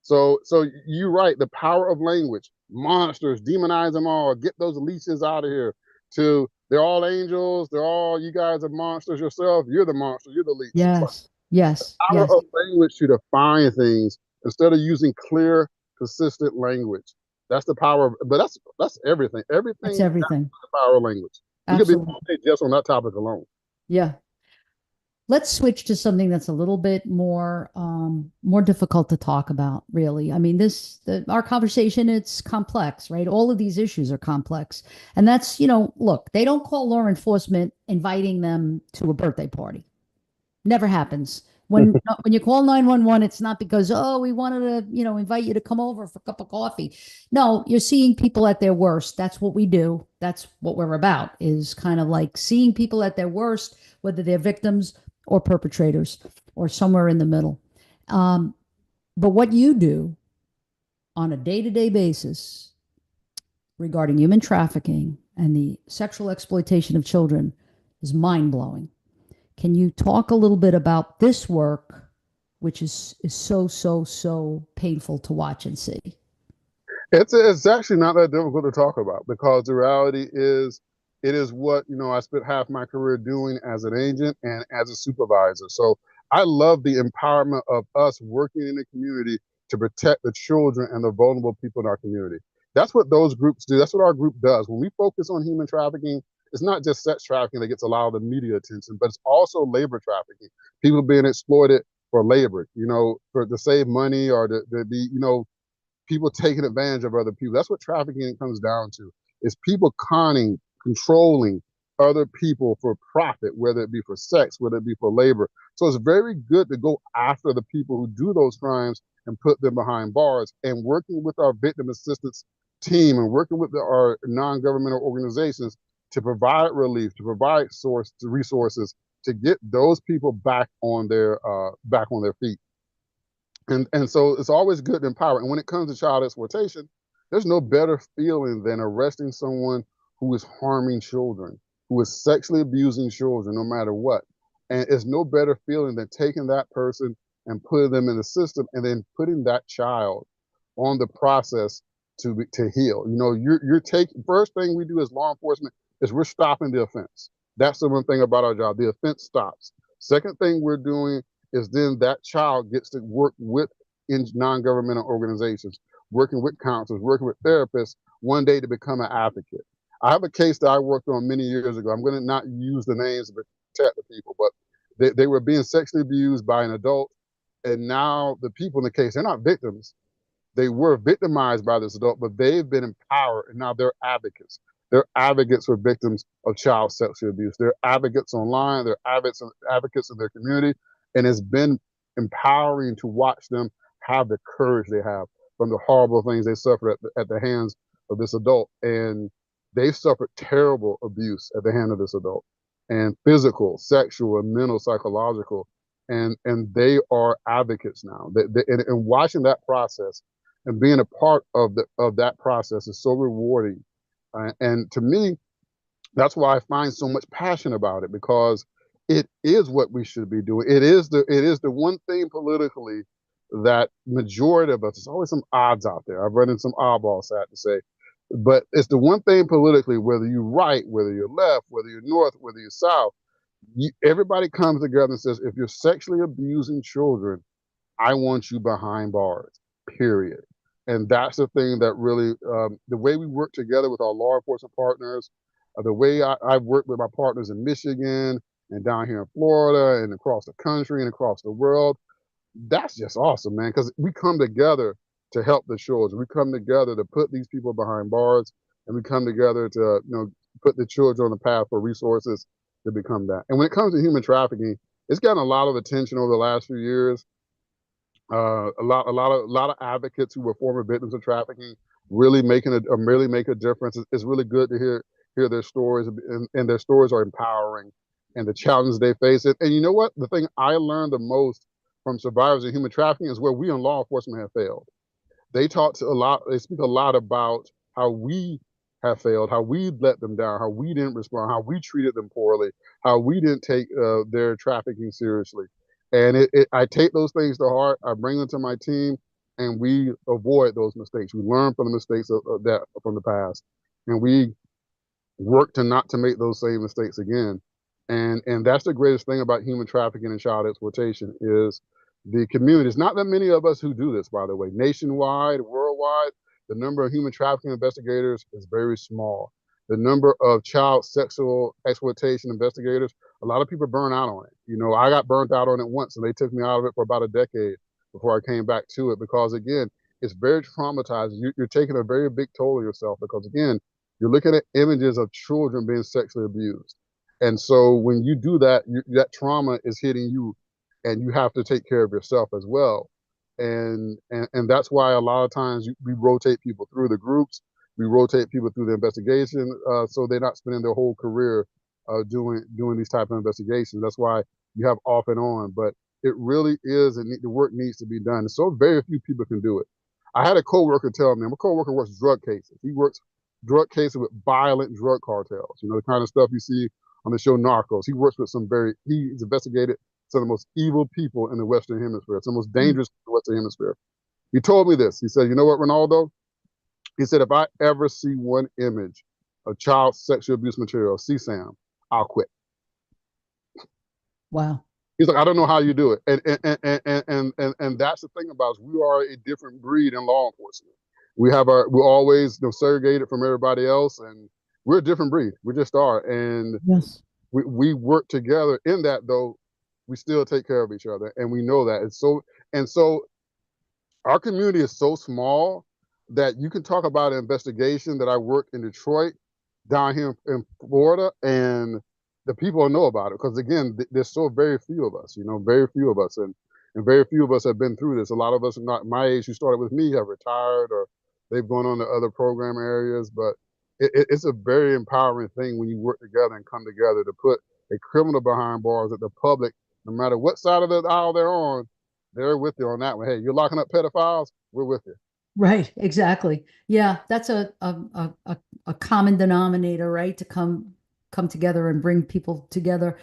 So you're right. The power of language, monsters, demonize them all, get those leeches out of here. They're all angels. You guys are monsters yourself. You're the monster. You're the leech. Yes. Yes. Power Yes. of language to define things instead of using clear, consistent language. That's the power of, but that's everything. That's everything. The power of language. You could be all day just on that topic alone. Yeah. Let's switch to something that's a little bit more difficult to talk about, really. I mean, our conversation, it's complex, right? All of these issues are complex. And that's, look, they don't call law enforcement inviting them to a birthday party. Never happens. When you call 911, it's not because, we wanted to, invite you to come over for a cup of coffee. No, you're seeing people at their worst. That's what we do. That's what we're about, is kind of like seeing people at their worst, whether they're victims or perpetrators or somewhere in the middle. But what you do on a day-to-day basis regarding human trafficking and the sexual exploitation of children is mind-blowing. Can you talk a little bit about this work, which is so painful to watch and see? It's actually not that difficult to talk about, because the reality is, it is what, I spent half my career doing as an agent and as a supervisor. So I love the empowerment of us working in the community to protect the children and the vulnerable people in our community. That's what those groups do. That's what our group does. When we focus on human trafficking, it's not just sex trafficking that gets a lot of the media attention, but it's also labor trafficking. People being exploited for labor, to save money or to be, people taking advantage of other people. That's what trafficking comes down to. It's people conning, controlling other people for profit, whether it be for sex, whether it be for labor. So it's very good to go after the people who do those crimes and put them behind bars. And working with our victim assistance team and working with our non-governmental organizations to provide relief, to provide resources, to get those people back on their feet. And so it's always good to empower. And when it comes to child exploitation, there's no better feeling than arresting someone who is harming children, who is sexually abusing children, no matter what. And it's no better feeling than taking that person and putting them in the system and then putting that child on the process to heal. You're taking, first thing we do as law enforcement is we're stopping the offense. That's the one thing about our job. The offense stops. Second thing we're doing is then that child gets to work with non-governmental organizations, working with counselors, working with therapists, one day to become an advocate. I have a case that I worked on many years ago. I'm going to not use the names to protect the people, but they were being sexually abused by an adult. And now the people in the case, they're not victims. They were victimized by this adult, but they've been empowered and now they're advocates. They're advocates for victims of child sexual abuse. They're advocates online. They're advocates in their community. And it's been empowering to watch them have the courage they have from the horrible things they suffered at the hands of this adult. And they've suffered terrible abuse at the hand of this adult, and physical, sexual, and mental, psychological. And they are advocates now. And watching that process and being a part of that process is so rewarding. And to me, that's why I find so much passion about it, because it is what we should be doing. It is the one thing politically that majority of us, there's always some odds out there. I've run in some oddballs, sad to say, but it's the one thing politically, whether you're right, whether you're left, whether you're north, whether you're south, everybody comes together and says, if you're sexually abusing children, I want you behind bars, period. And that's the thing that really, the way we work together with our law enforcement partners, the way I've worked with my partners in Michigan and down here in Florida and across the country and across the world, that's just awesome, man, because we come together to help the children. We come together to put these people behind bars, and we come together to, put the children on the path for resources to become that. And when it comes to human trafficking, it's gotten a lot of attention over the last few years. A lot of advocates who were former victims of trafficking really make a difference. It's really good to hear their stories, and their stories are empowering, and the challenges they face. And you know what? The thing I learned the most from survivors of human trafficking is where we in law enforcement have failed. They speak a lot about how we have failed, how we let them down, how we didn't respond, how we treated them poorly, how we didn't take their trafficking seriously. And I take those things to heart. I bring them to my team, and we avoid those mistakes. We learn from the mistakes from the past, and we work to not to make those same mistakes again. And that's the greatest thing about human trafficking and child exploitation is the community. It's not that many of us who do this, by the way. Nationwide, worldwide, the number of human trafficking investigators is very small. The number of child sexual exploitation investigators, a lot of people burn out on it. I got burnt out on it once, and they took me out of it for about a decade before I came back to it, because again, it's very traumatizing. You're taking a very big toll of yourself, because again, you're looking at images of children being sexually abused. And so when you do that, that trauma is hitting you, and you have to take care of yourself as well. And that's why a lot of times we rotate people through the groups, we rotate people through the investigation, so they're not spending their whole career doing these type of investigations. That's why you have off and on. But it really is, the work needs to be done. And so very few people can do it. I had a coworker tell me, my coworker works drug cases. He works drug cases with violent drug cartels, the kind of stuff you see on the show Narcos. He works with he's investigated some of the most evil people in the Western Hemisphere, some of the most dangerous in the Western Hemisphere. He told me this. He said, you know what, Renaldo? He said, if I ever see one image of child sexual abuse material, CSAM, I'll quit. Wow. He's like, I don't know how you do it. And that's the thing about us. We are a different breed in law enforcement. We're always segregated from everybody else, and we're a different breed. We just are. And yes, we work together in that, though. We still take care of each other, and we know that. So our community is so small that you can talk about an investigation that I worked in Detroit, down here in Florida, and the people know about it, because again, there's so very few of us, very few of us, and very few of us have been through this. A lot of us are not my age who started with me have retired, or they've gone on to other program areas, but it's a very empowering thing when you work together and come together to put a criminal behind bars that the public, no matter what side of the aisle they're on, they're with you on that one. Hey, you're locking up pedophiles, we're with you. right, exactly. Yeah, that's a common denominator, right? To come together and bring people together.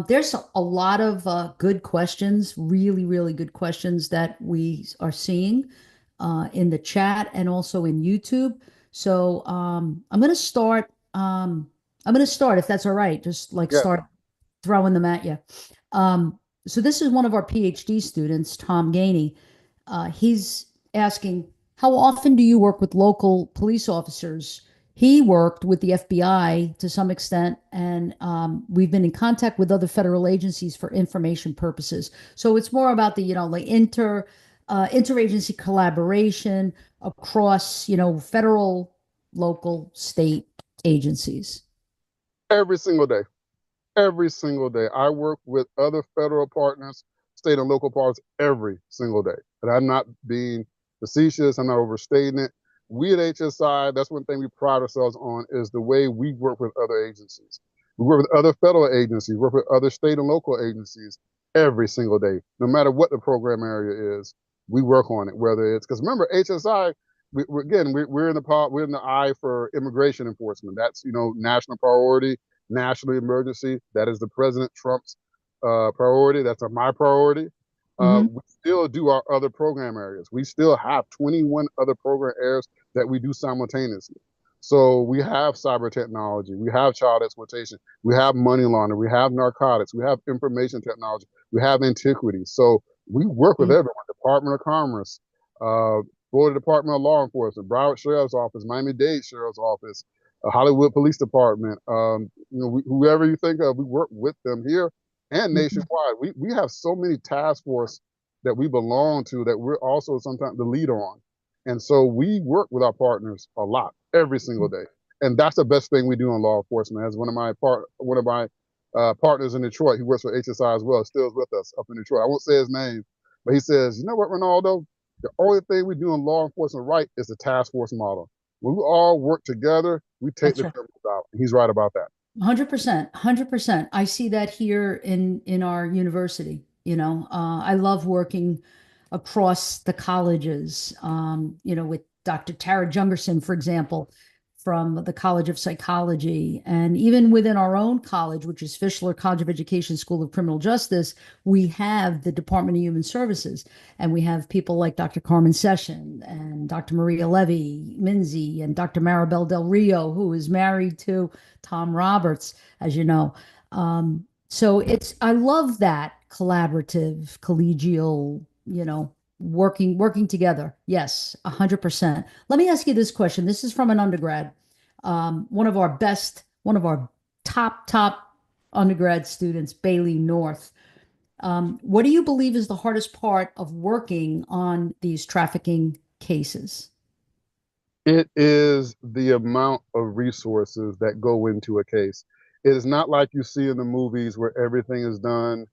There's a lot of good questions, really, really good questions that we are seeing in the chat and also in YouTube. So I'm going to start. If that's all right. Just like Yeah. start throwing them at you. So this is one of our PhD students, Tom Gainey. He's asking, how often do you work with local police officers? He worked with the FBI to some extent, and we've been in contact with other federal agencies for information purposes. So it's more about the, like interagency collaboration across, federal, local, state, agencies? Every single day. Every single day. I work with other federal partners, state and local partners every single day. And I'm not being facetious, I'm not overstating it. We at HSI, that's one thing we pride ourselves on, is the way we work with other agencies. We work with other federal agencies, work with other state and local agencies every single day. No matter what the program area is, we work on it, whether it's, because remember, HSI, we're in the eye for immigration enforcement. That's, national priority, national emergency. That is the President Trump's priority. That's my priority. We still do our other program areas. We still have 21 other program areas that we do simultaneously. So we have cyber technology, we have child exploitation, we have money laundering, we have narcotics, we have information technology, we have antiquity. So we work with everyone, Department of Commerce, Florida Department of Law Enforcement, Broward Sheriff's Office, Miami-Dade Sheriff's Office, Hollywood Police Department, whoever you think of, we work with them here and nationwide. We have so many task force that we belong to that we're also sometimes the lead on. And so we work with our partners a lot, every single day. And that's the best thing we do in law enforcement. As one of my partners in Detroit, he works for HSI as well, still is with us up in Detroit. I won't say his name, but he says, you know what, Renaldo? The only thing we do in law enforcement right is the task force model. When we all work together, we take the criminals out. And he's right about that. 100%, 100%. I see that here in our university. I love working across the colleges. With Dr. Tara Jungerson, for example, from the College of Psychology, and even within our own college, which is Fischler College of Education School of Criminal Justice, we have the Department of Human Services, and we have people like Dr. Carmen Session and Dr. Maria Levy Minzy and Dr. Maribel Del Rio, who is married to Tom Roberts, as you know. So I love that collaborative, collegial, working together. Yes, 100%. Let me ask you this question. This is from an undergrad, one of our top undergrad students, Bailey North. What do you believe is the hardest part of working on these trafficking cases? It is the amount of resources that go into a case. It is not like you see in the movies where everything is done.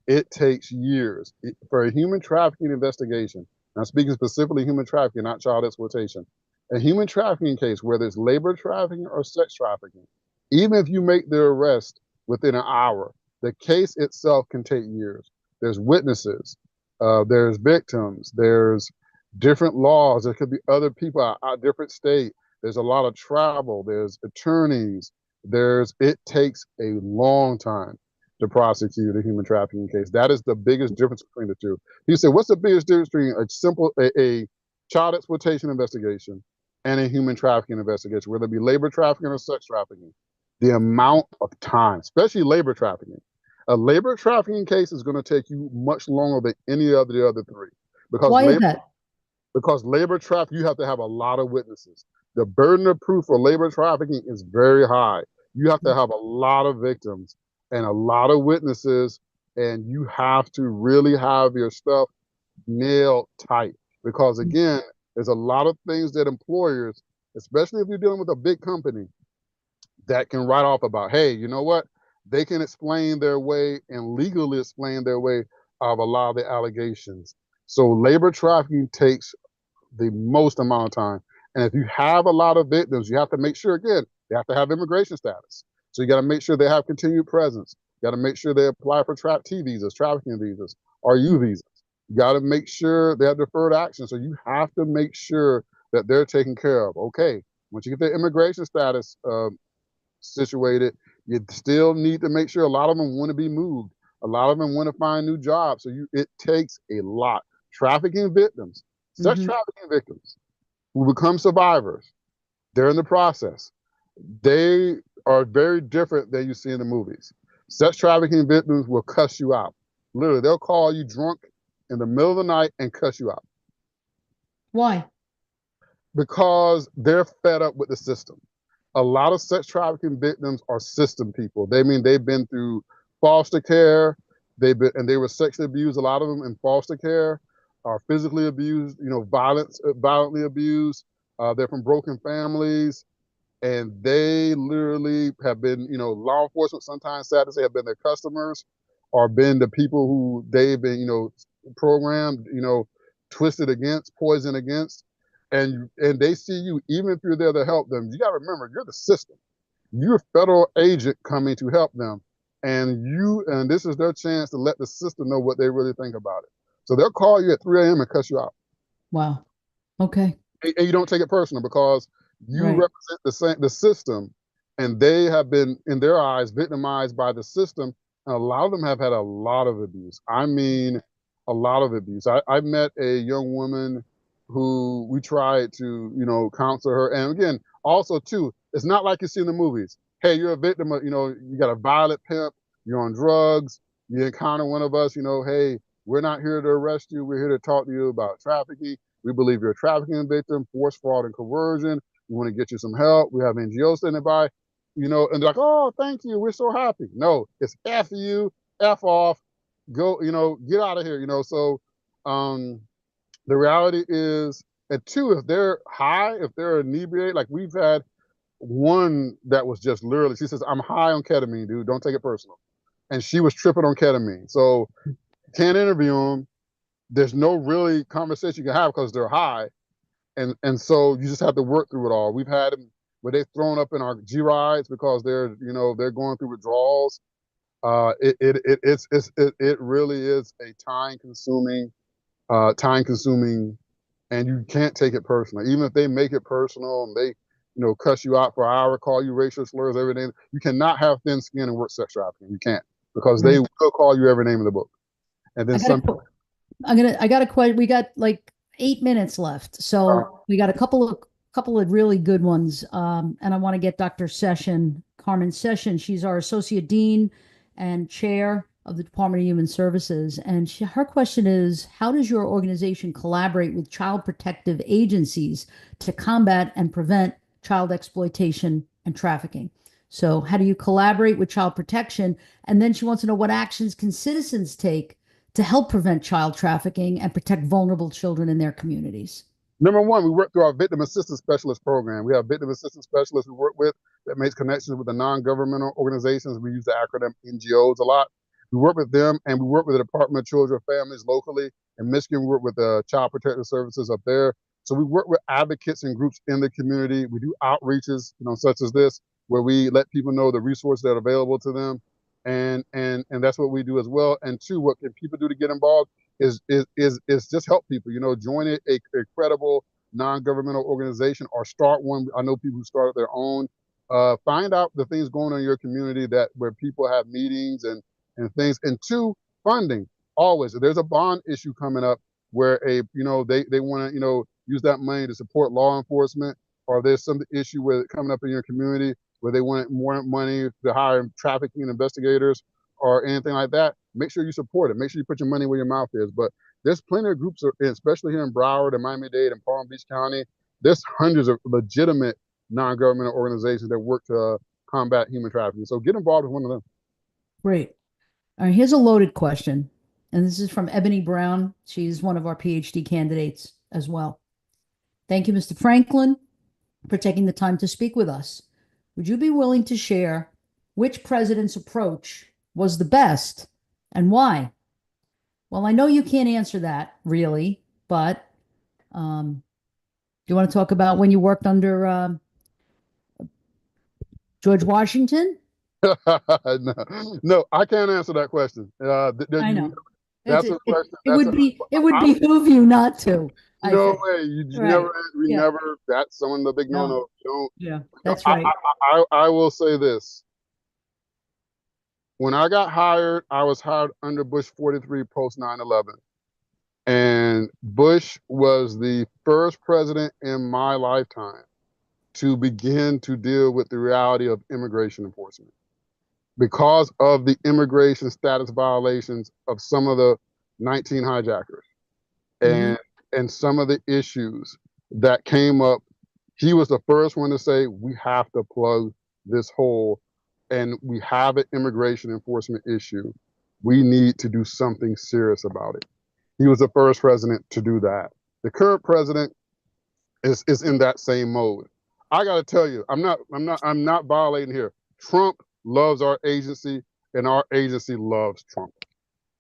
It takes years. For a human trafficking investigation, I'm speaking specifically human trafficking, not child exploitation, a human trafficking case, whether it's labor trafficking or sex trafficking, even if you make the arrest within an hour, the case itself can take years. There's witnesses, there's victims, there's different laws. There could be other people out different state. There's a lot of travel. There's attorneys. It takes a long time to prosecute a human trafficking case. That is the biggest difference between the two. He said, what's the biggest difference between a child exploitation investigation and a human trafficking investigation, whether it be labor trafficking or sex trafficking? The amount of time, especially labor trafficking. A labor trafficking case is going to take you much longer than any of the other three. Why is that? Because labor trafficking, you have to have a lot of witnesses. The burden of proof for labor trafficking is very high. You have to have a lot of victims and a lot of witnesses, and you have to really have your stuff nailed tight. Because again, there's a lot of things that employers, especially if you're dealing with a big company, that can write off about, hey, you know what? They can explain their way and legally explain their way of a lot of the allegations. So labor trafficking takes the most amount of time. And if you have a lot of victims, you have to make sure, again, they have to have immigration status. So you got to make sure they have continued presence. You got to make sure they apply for T visas, trafficking visas, or U visas. You got to make sure they have deferred action. So you have to make sure that they're taken care of. Okay, once you get their immigration status situated, you still need to make sure a lot of them want to be moved. A lot of them want to find new jobs. So it takes a lot. Trafficking victims, sex trafficking victims who become survivors during the process, they are very different than you see in the movies. Sex trafficking victims will cuss you out. Literally, they'll call you drunk in the middle of the night and cuss you out. Why? Because they're fed up with the system. A lot of sex trafficking victims are system people. They've been through foster care, they were sexually abused, a lot of them in foster care, are physically abused, violently abused. They're from broken families. and they literally have been, law enforcement sometimes, sad to say, have been their customers or been the people who they've been, programmed, twisted against, poisoned against. And they see you, even if you're there to help them, you got to remember, you're the system. You're a federal agent coming to help them. And this is their chance to let the system know what they really think about it. So they'll call you at 3 a.m. and cuss you out. Wow. Okay. And you don't take it personal because you Right. represent the system, and they have been, in their eyes, victimized by the system. And a lot of them have had a lot of abuse. I mean, a lot of abuse. I met a young woman who we tried to, counsel her. And again, also too, it's not like you see in the movies. Hey, you're a victim of, you got a violent pimp, you're on drugs, you encounter one of us, hey, we're not here to arrest you. We're here to talk to you about trafficking. We believe you're a trafficking victim, force, fraud, and coercion. We want to get you some help. We have NGOs standing by, and they're like, oh, thank you. We're so happy. No, it's F you, F off, go, get out of here, So the reality is, and two, if they're high, if they're inebriated, like we've had one that was just literally, she says, I'm high on ketamine, dude. Don't take it personal. And she was tripping on ketamine. So can't interview them. There's no really conversation you can have because they're high. And so you just have to work through it all. We've had them where they've thrown up in our G rides because they're going through withdrawals. It really is a time consuming, and you can't take it personally. Even if they make it personal and they, cuss you out for an hour, call you racial slurs, everything, you cannot have thin skin and work sex trafficking. You can't, because they will call you every name in the book. And then I got a question. We got like 8 minutes left. So we got a couple of really good ones. And I want to get Carmen Session. She's our associate dean and chair of the Department of Human Services. And her question is, how does your organization collaborate with child protective agencies to combat and prevent child exploitation and trafficking? So how do you collaborate with child protection? And then she wants to know, what actions can citizens take to help prevent child trafficking and protect vulnerable children in their communities? Number one, we work through our victim assistance specialist program. We have victim assistance specialists we work with that makes connections with the non-governmental organizations. We use the acronym NGOs a lot. We work with them, and we work with the Department of Children and Families locally. In Michigan, we work with the Child Protective Services up there. So we work with advocates and groups in the community. We do outreaches, such as this, where we let people know the resources that are available to them. And that's what we do as well. And two, what can people do to get involved is just help people, join a credible non-governmental organization or start one. I know people who started their own. Find out the things going on in your community where people have meetings and things. And two, funding. Always, if there's a bond issue coming up where they want to, use that money to support law enforcement, or there's some issue with it coming up in your community where they want more money to hire trafficking investigators or anything like that, make sure you support it. Make sure you put your money where your mouth is. But there's plenty of groups, especially here in Broward and Miami-Dade and Palm Beach County. There's hundreds of legitimate non-governmental organizations that work to combat human trafficking. So get involved with one of them. Great. All right, here's a loaded question. And this is from Ebony Brown. She's one of our PhD candidates as well. Thank you, Mr. Franklin, for taking the time to speak with us. Would you be willing to share which president's approach was the best and why? Well, I know you can't answer that really, but do you want to talk about when you worked under George Washington? No, I can't answer that question. I know. That's a question. It would behoove you not to. No way. You Right. never, that's someone the big no. Yeah, that's right. I will say this. When I got hired, I was hired under Bush 43 post 9/11. And Bush was the first president in my lifetime to begin to deal with the reality of immigration enforcement because of the immigration status violations of some of the 19 hijackers and some of the issues that came up. He was the first one to say, we have to plug this hole, and we have an immigration enforcement issue. We need to do something serious about it. He was the first president to do that. The current president is in that same mode. I got to tell you, I'm not violating here. Trump loves our agency, and our agency loves Trump.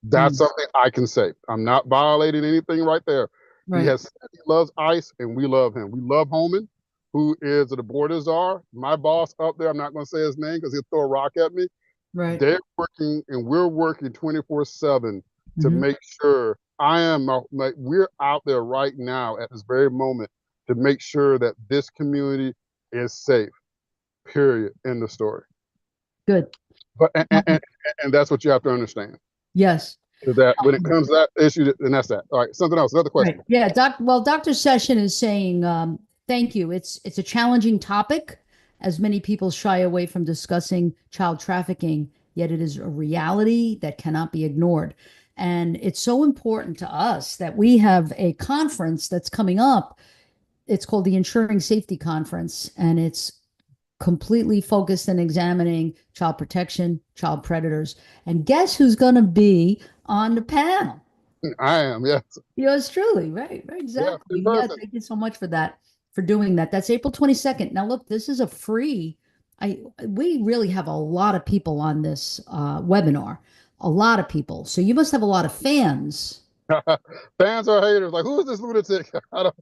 That's something I can say. I'm not violating anything right there. He Right. has said he loves ICE, and we love him. We love Holman, who is the border czar. My boss up there, I'm not going to say his name because he'll throw a rock at me. Right. They're working, and we're working 24/7 to Mhm. make sure we're out there right now at this very moment to make sure that this community is safe. Period. End of story. Good. But and that's what you have to understand. Yes. Is that when it comes to that issue, then that's that. All right, something else, another Right. question. Yeah. Dr. Session is saying, thank you. It's a challenging topic, as many people shy away from discussing child trafficking, yet it is a reality that cannot be ignored. And it's so important to us that we have a conference that's coming up. It's called the Ensuring Safety Conference, and it's completely focused on examining child protection, child predators. And guess who's going to be on the panel? I am, yes. Yours truly, right, right, Yeah, in exactly. Yeah, person. thank you so much for that, for doing that. That's April 22nd. Now, look, this is a free, we really have a lot of people on this webinar, a lot of people. So you must have a lot of fans. Fans are haters. Like, who is this lunatic? I don't.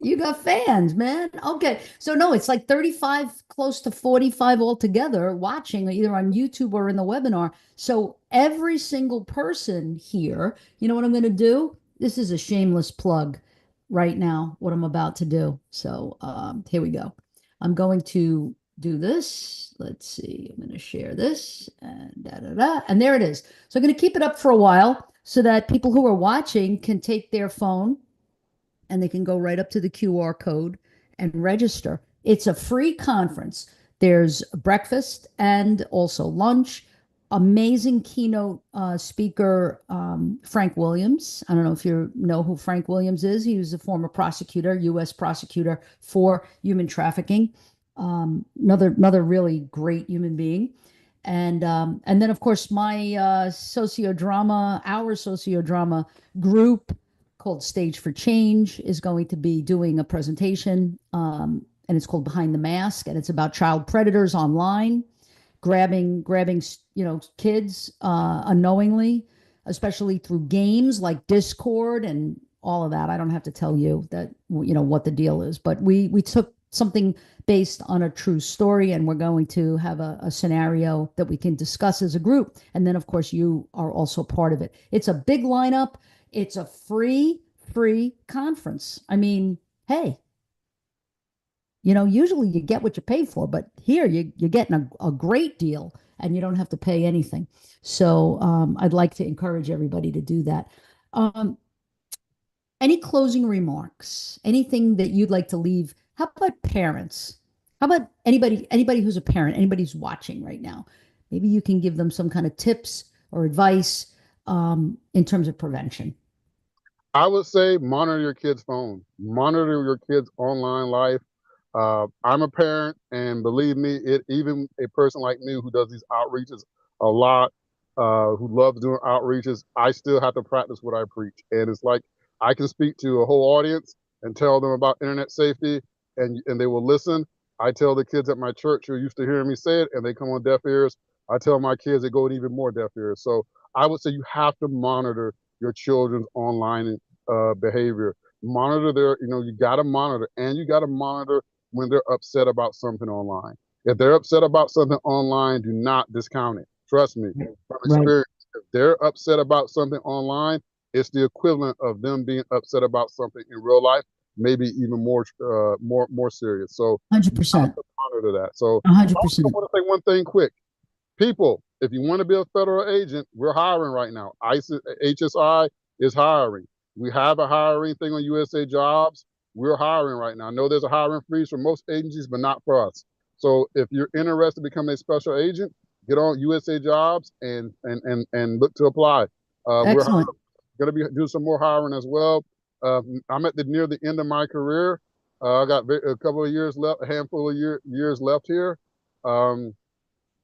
You got fans, man. Okay. So no, it's like 35, close to 45 altogether watching either on YouTube or in the webinar. So every single person here, you know what I'm going to do? This is a shameless plug right now, what I'm about to do. So here we go. I'm going to do this. Let's see. I'm going to share this and da da da. And there it is. So I'm going to keep it up for a while so that people who are watching can take their phone and they can go right up to the QR code and register. It's a free conference. There's breakfast and also lunch. Amazing keynote speaker, Frank Williams. I don't know if you know who Frank Williams is. He was a former prosecutor, U.S. prosecutor for human trafficking. Another really great human being. And then of course my our sociodrama group called Stage for Change is going to be doing a presentation, and it's called Behind the Mask, and it's about child predators online, grabbing kids unknowingly, especially through games like Discord and all of that. I don't have to tell you that what the deal is, but we took something based on a true story, and we're going to have a scenario that we can discuss as a group. And then, of course, you are also part of it. It's a big lineup. It's a free conference. I mean, hey, usually you get what you pay for, but here you're getting a great deal and you don't have to pay anything. So I'd like to encourage everybody to do that. Any closing remarks? Anything that you'd like to leave? How about parents? How about anybody who's a parent, anybody who's watching right now? Maybe you can give them some kind of tips or advice in terms of prevention. I would say monitor your kid's phone, monitor your kid's online life. I'm a parent, and believe me, even a person like me who does these outreaches a lot, who loves doing outreaches, I still have to practice what I preach. And it's like I can speak to a whole audience and tell them about internet safety, and they will listen. I tell the kids at my church who are used to hearing me say it, and they come on deaf ears. I tell my kids they go on even more deaf ears. So I would say you have to monitor your children's online behavior. Monitor you got to monitor, and you got to monitor when they're upset about something online. If they're upset about something online, do not discount it. Trust me, from Right. experience, if they're upset about something online, it's the equivalent of them being upset about something in real life, maybe even more serious. So you have 100%. to monitor that. So I 100%. want to say one thing quick. People, if you want to be a federal agent, we're hiring right now. HSI is hiring. We have a hiring thing on USA Jobs. We're hiring right now. I know there's a hiring freeze for most agencies, but not for us. So if you're interested in becoming a special agent, get on USA Jobs and look to apply. We're Excellent. going to be doing some more hiring as well. I'm at near the end of my career. I got a couple of years left, a handful of years left here.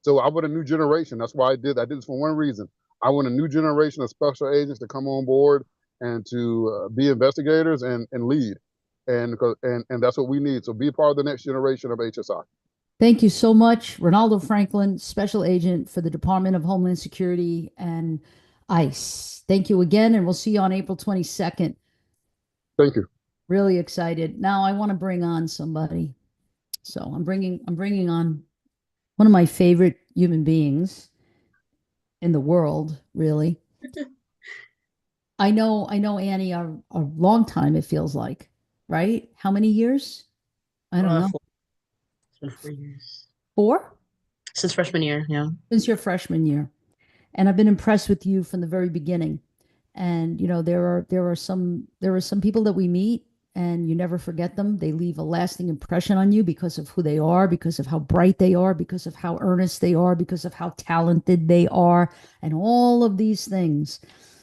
So I want a new generation. That's why I did this for one reason. I want a new generation of special agents to come on board and to be investigators and lead. and that's what we need. So be part of the next generation of HSI. Thank you so much, Renaldo Franklin, Special Agent for the Department of Homeland Security and ICE. Thank you again, and we'll see you on April 22nd. Thank you. Really excited. Now I want to bring on somebody. So I'm bringing on one of my favorite human beings in the world, really. I know Annie a long time, it feels like, right? How many years? I don't know. It's been 4 years. 4? Since freshman year, yeah. Since your freshman year. And I've been impressed with you from the very beginning. And there are some people that we meet and you never forget them. They leave a lasting impression on you because of who they are, because of how bright they are, because of how earnest they are, because of how talented they are, and all of these things.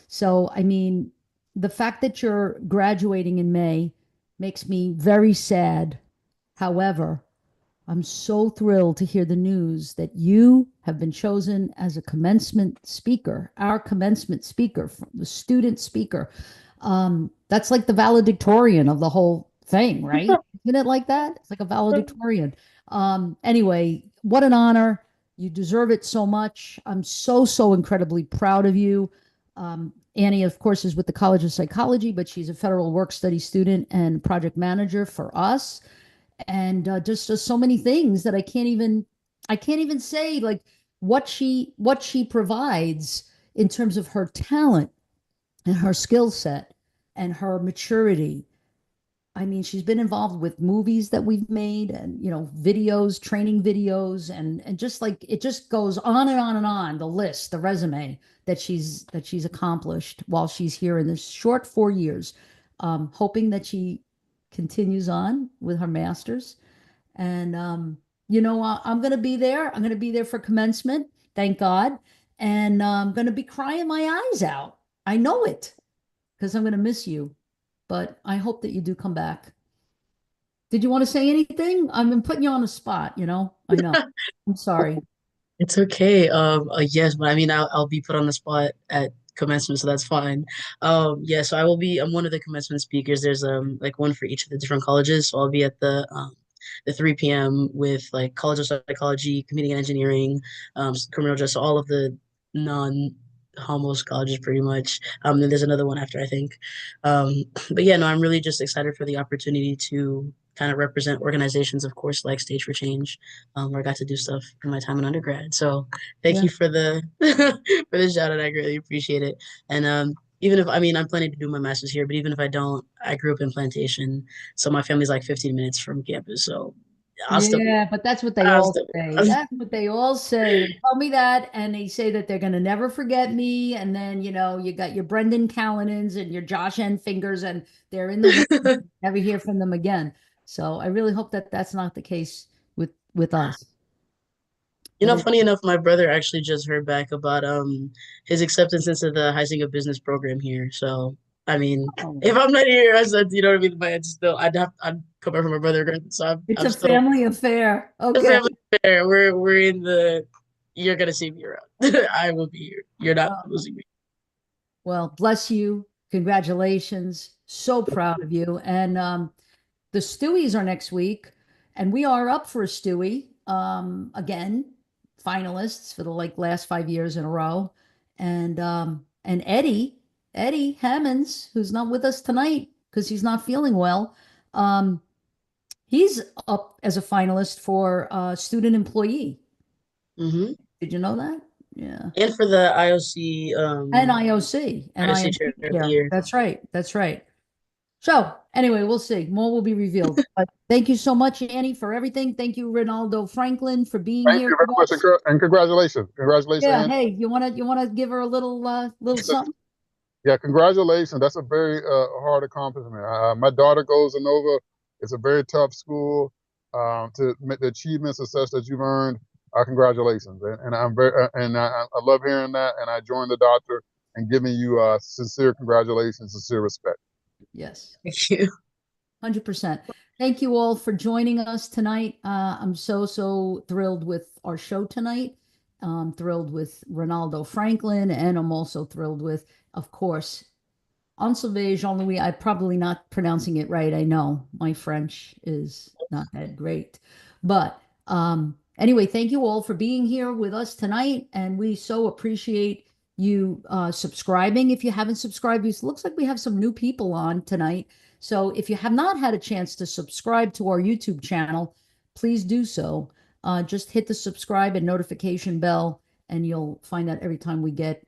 So, I mean, the fact that you're graduating in May makes me very sad. However, I'm so thrilled to hear the news that you have been chosen as a commencement speaker, our commencement speaker, the student speaker. That's like the valedictorian of the whole thing, right? Isn't it like that? It's like a valedictorian. Anyway, what an honor. You deserve it so much. I'm so, so incredibly proud of you. Annie, of course, is with the College of Psychology, but she's a federal work study student and project manager for us, and just so many things that I can't even say, like what she provides in terms of her talent and her skill set and her maturity. I mean, she's been involved with movies that we've made, and videos, training videos, and just like it just goes on and on and on, the list, the resume that she's accomplished while she's here in this short 4 years. Hoping that she continues on with her master's. And I'm going to be there. I'm going to be there for commencement, thank God. And I'm going to be crying my eyes out. I know it, because I'm going to miss you. But I hope that you do come back. Did you want to say anything? I'm putting you on the spot. I know. I'm sorry. It's okay. Yes, but I mean, I'll be put on the spot at commencement, so that's fine. Yeah, so I'm one of the commencement speakers. There's like one for each of the different colleges. So I'll be at the 3 p.m. with like College of Psychology, Computing and Engineering, Criminal Justice, all of the non-homos colleges pretty much. Then there's another one after, I think. But yeah, no, I'm really just excited for the opportunity to kind of represent organizations, of course, like Stage for Change, where I got to do stuff in my time in undergrad. So thank Yeah. you for the for the shout out. I greatly appreciate it. And even if I mean I'm planning to do my master's here, but even if I don't, I grew up in Plantation, so my family's like 15 minutes from campus. So I'll still be Yeah, but that's what they I'll all still be say. around. That's what they all say. They tell me that, and they say that they're going to never forget me. And then, you got your Brendan Callanans and your Josh N. Fingers, and they're in the wind. Never hear from them again. So I really hope that that's not the case with us. But Funny enough, my brother actually just heard back about his acceptance into the Heisinger Business Program here. So I mean, oh, if I'm not here, I said, you know what I mean. But it's still, I'd come back from my brother again. So it's I'm a still family affair. a Okay. family fair. We're in the. You're gonna see me around. I will be here. You're not Oh, losing me. well, bless you. Congratulations. So proud of you. And the Stewies are next week, and we are up for a Stewie. Again, finalists for the last 5 years in a row. And Eddie Hammonds, who's not with us tonight because he's not feeling well, um, he's up as a finalist for student employee. Hmm. Did you know that? Yeah. And for the IOC And IOC and IOC Chair IMC of the chair. Year. That's right. That's right. So anyway, we'll see. More will be revealed. But thank you so much, Annie, for everything. Thank you, Ronaldo Franklin, for being Thank here you with very much, us. and congratulations, Yeah. Ann. Hey, you wanna give her a little something? Yeah, congratulations. That's a very hard accomplishment. My daughter goes to Nova. It's a very tough school. To make the achievements and such that you've earned, congratulations. And I'm I love hearing that. And I join the doctor and giving you sincere congratulations, sincere respect. Yes. Thank you. 100%. Thank you all for joining us tonight. I'm so, so thrilled with our show tonight. I'm thrilled with Ronaldo Franklin, and I'm also thrilled with, of course, Ensemble Jean-Louis, I'm probably not pronouncing it right. I know my French is not that great. But anyway, thank you all for being here with us tonight. And we so appreciate you subscribing. If you haven't subscribed, it looks like we have some new people on tonight. So if you have not had a chance to subscribe to our YouTube channel, please do so. Just hit the subscribe and notification bell, and you'll find out every time we get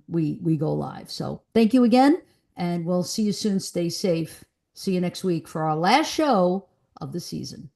we go live. So thank you again, and we'll see you soon. Stay safe. See you next week for our last show of the season.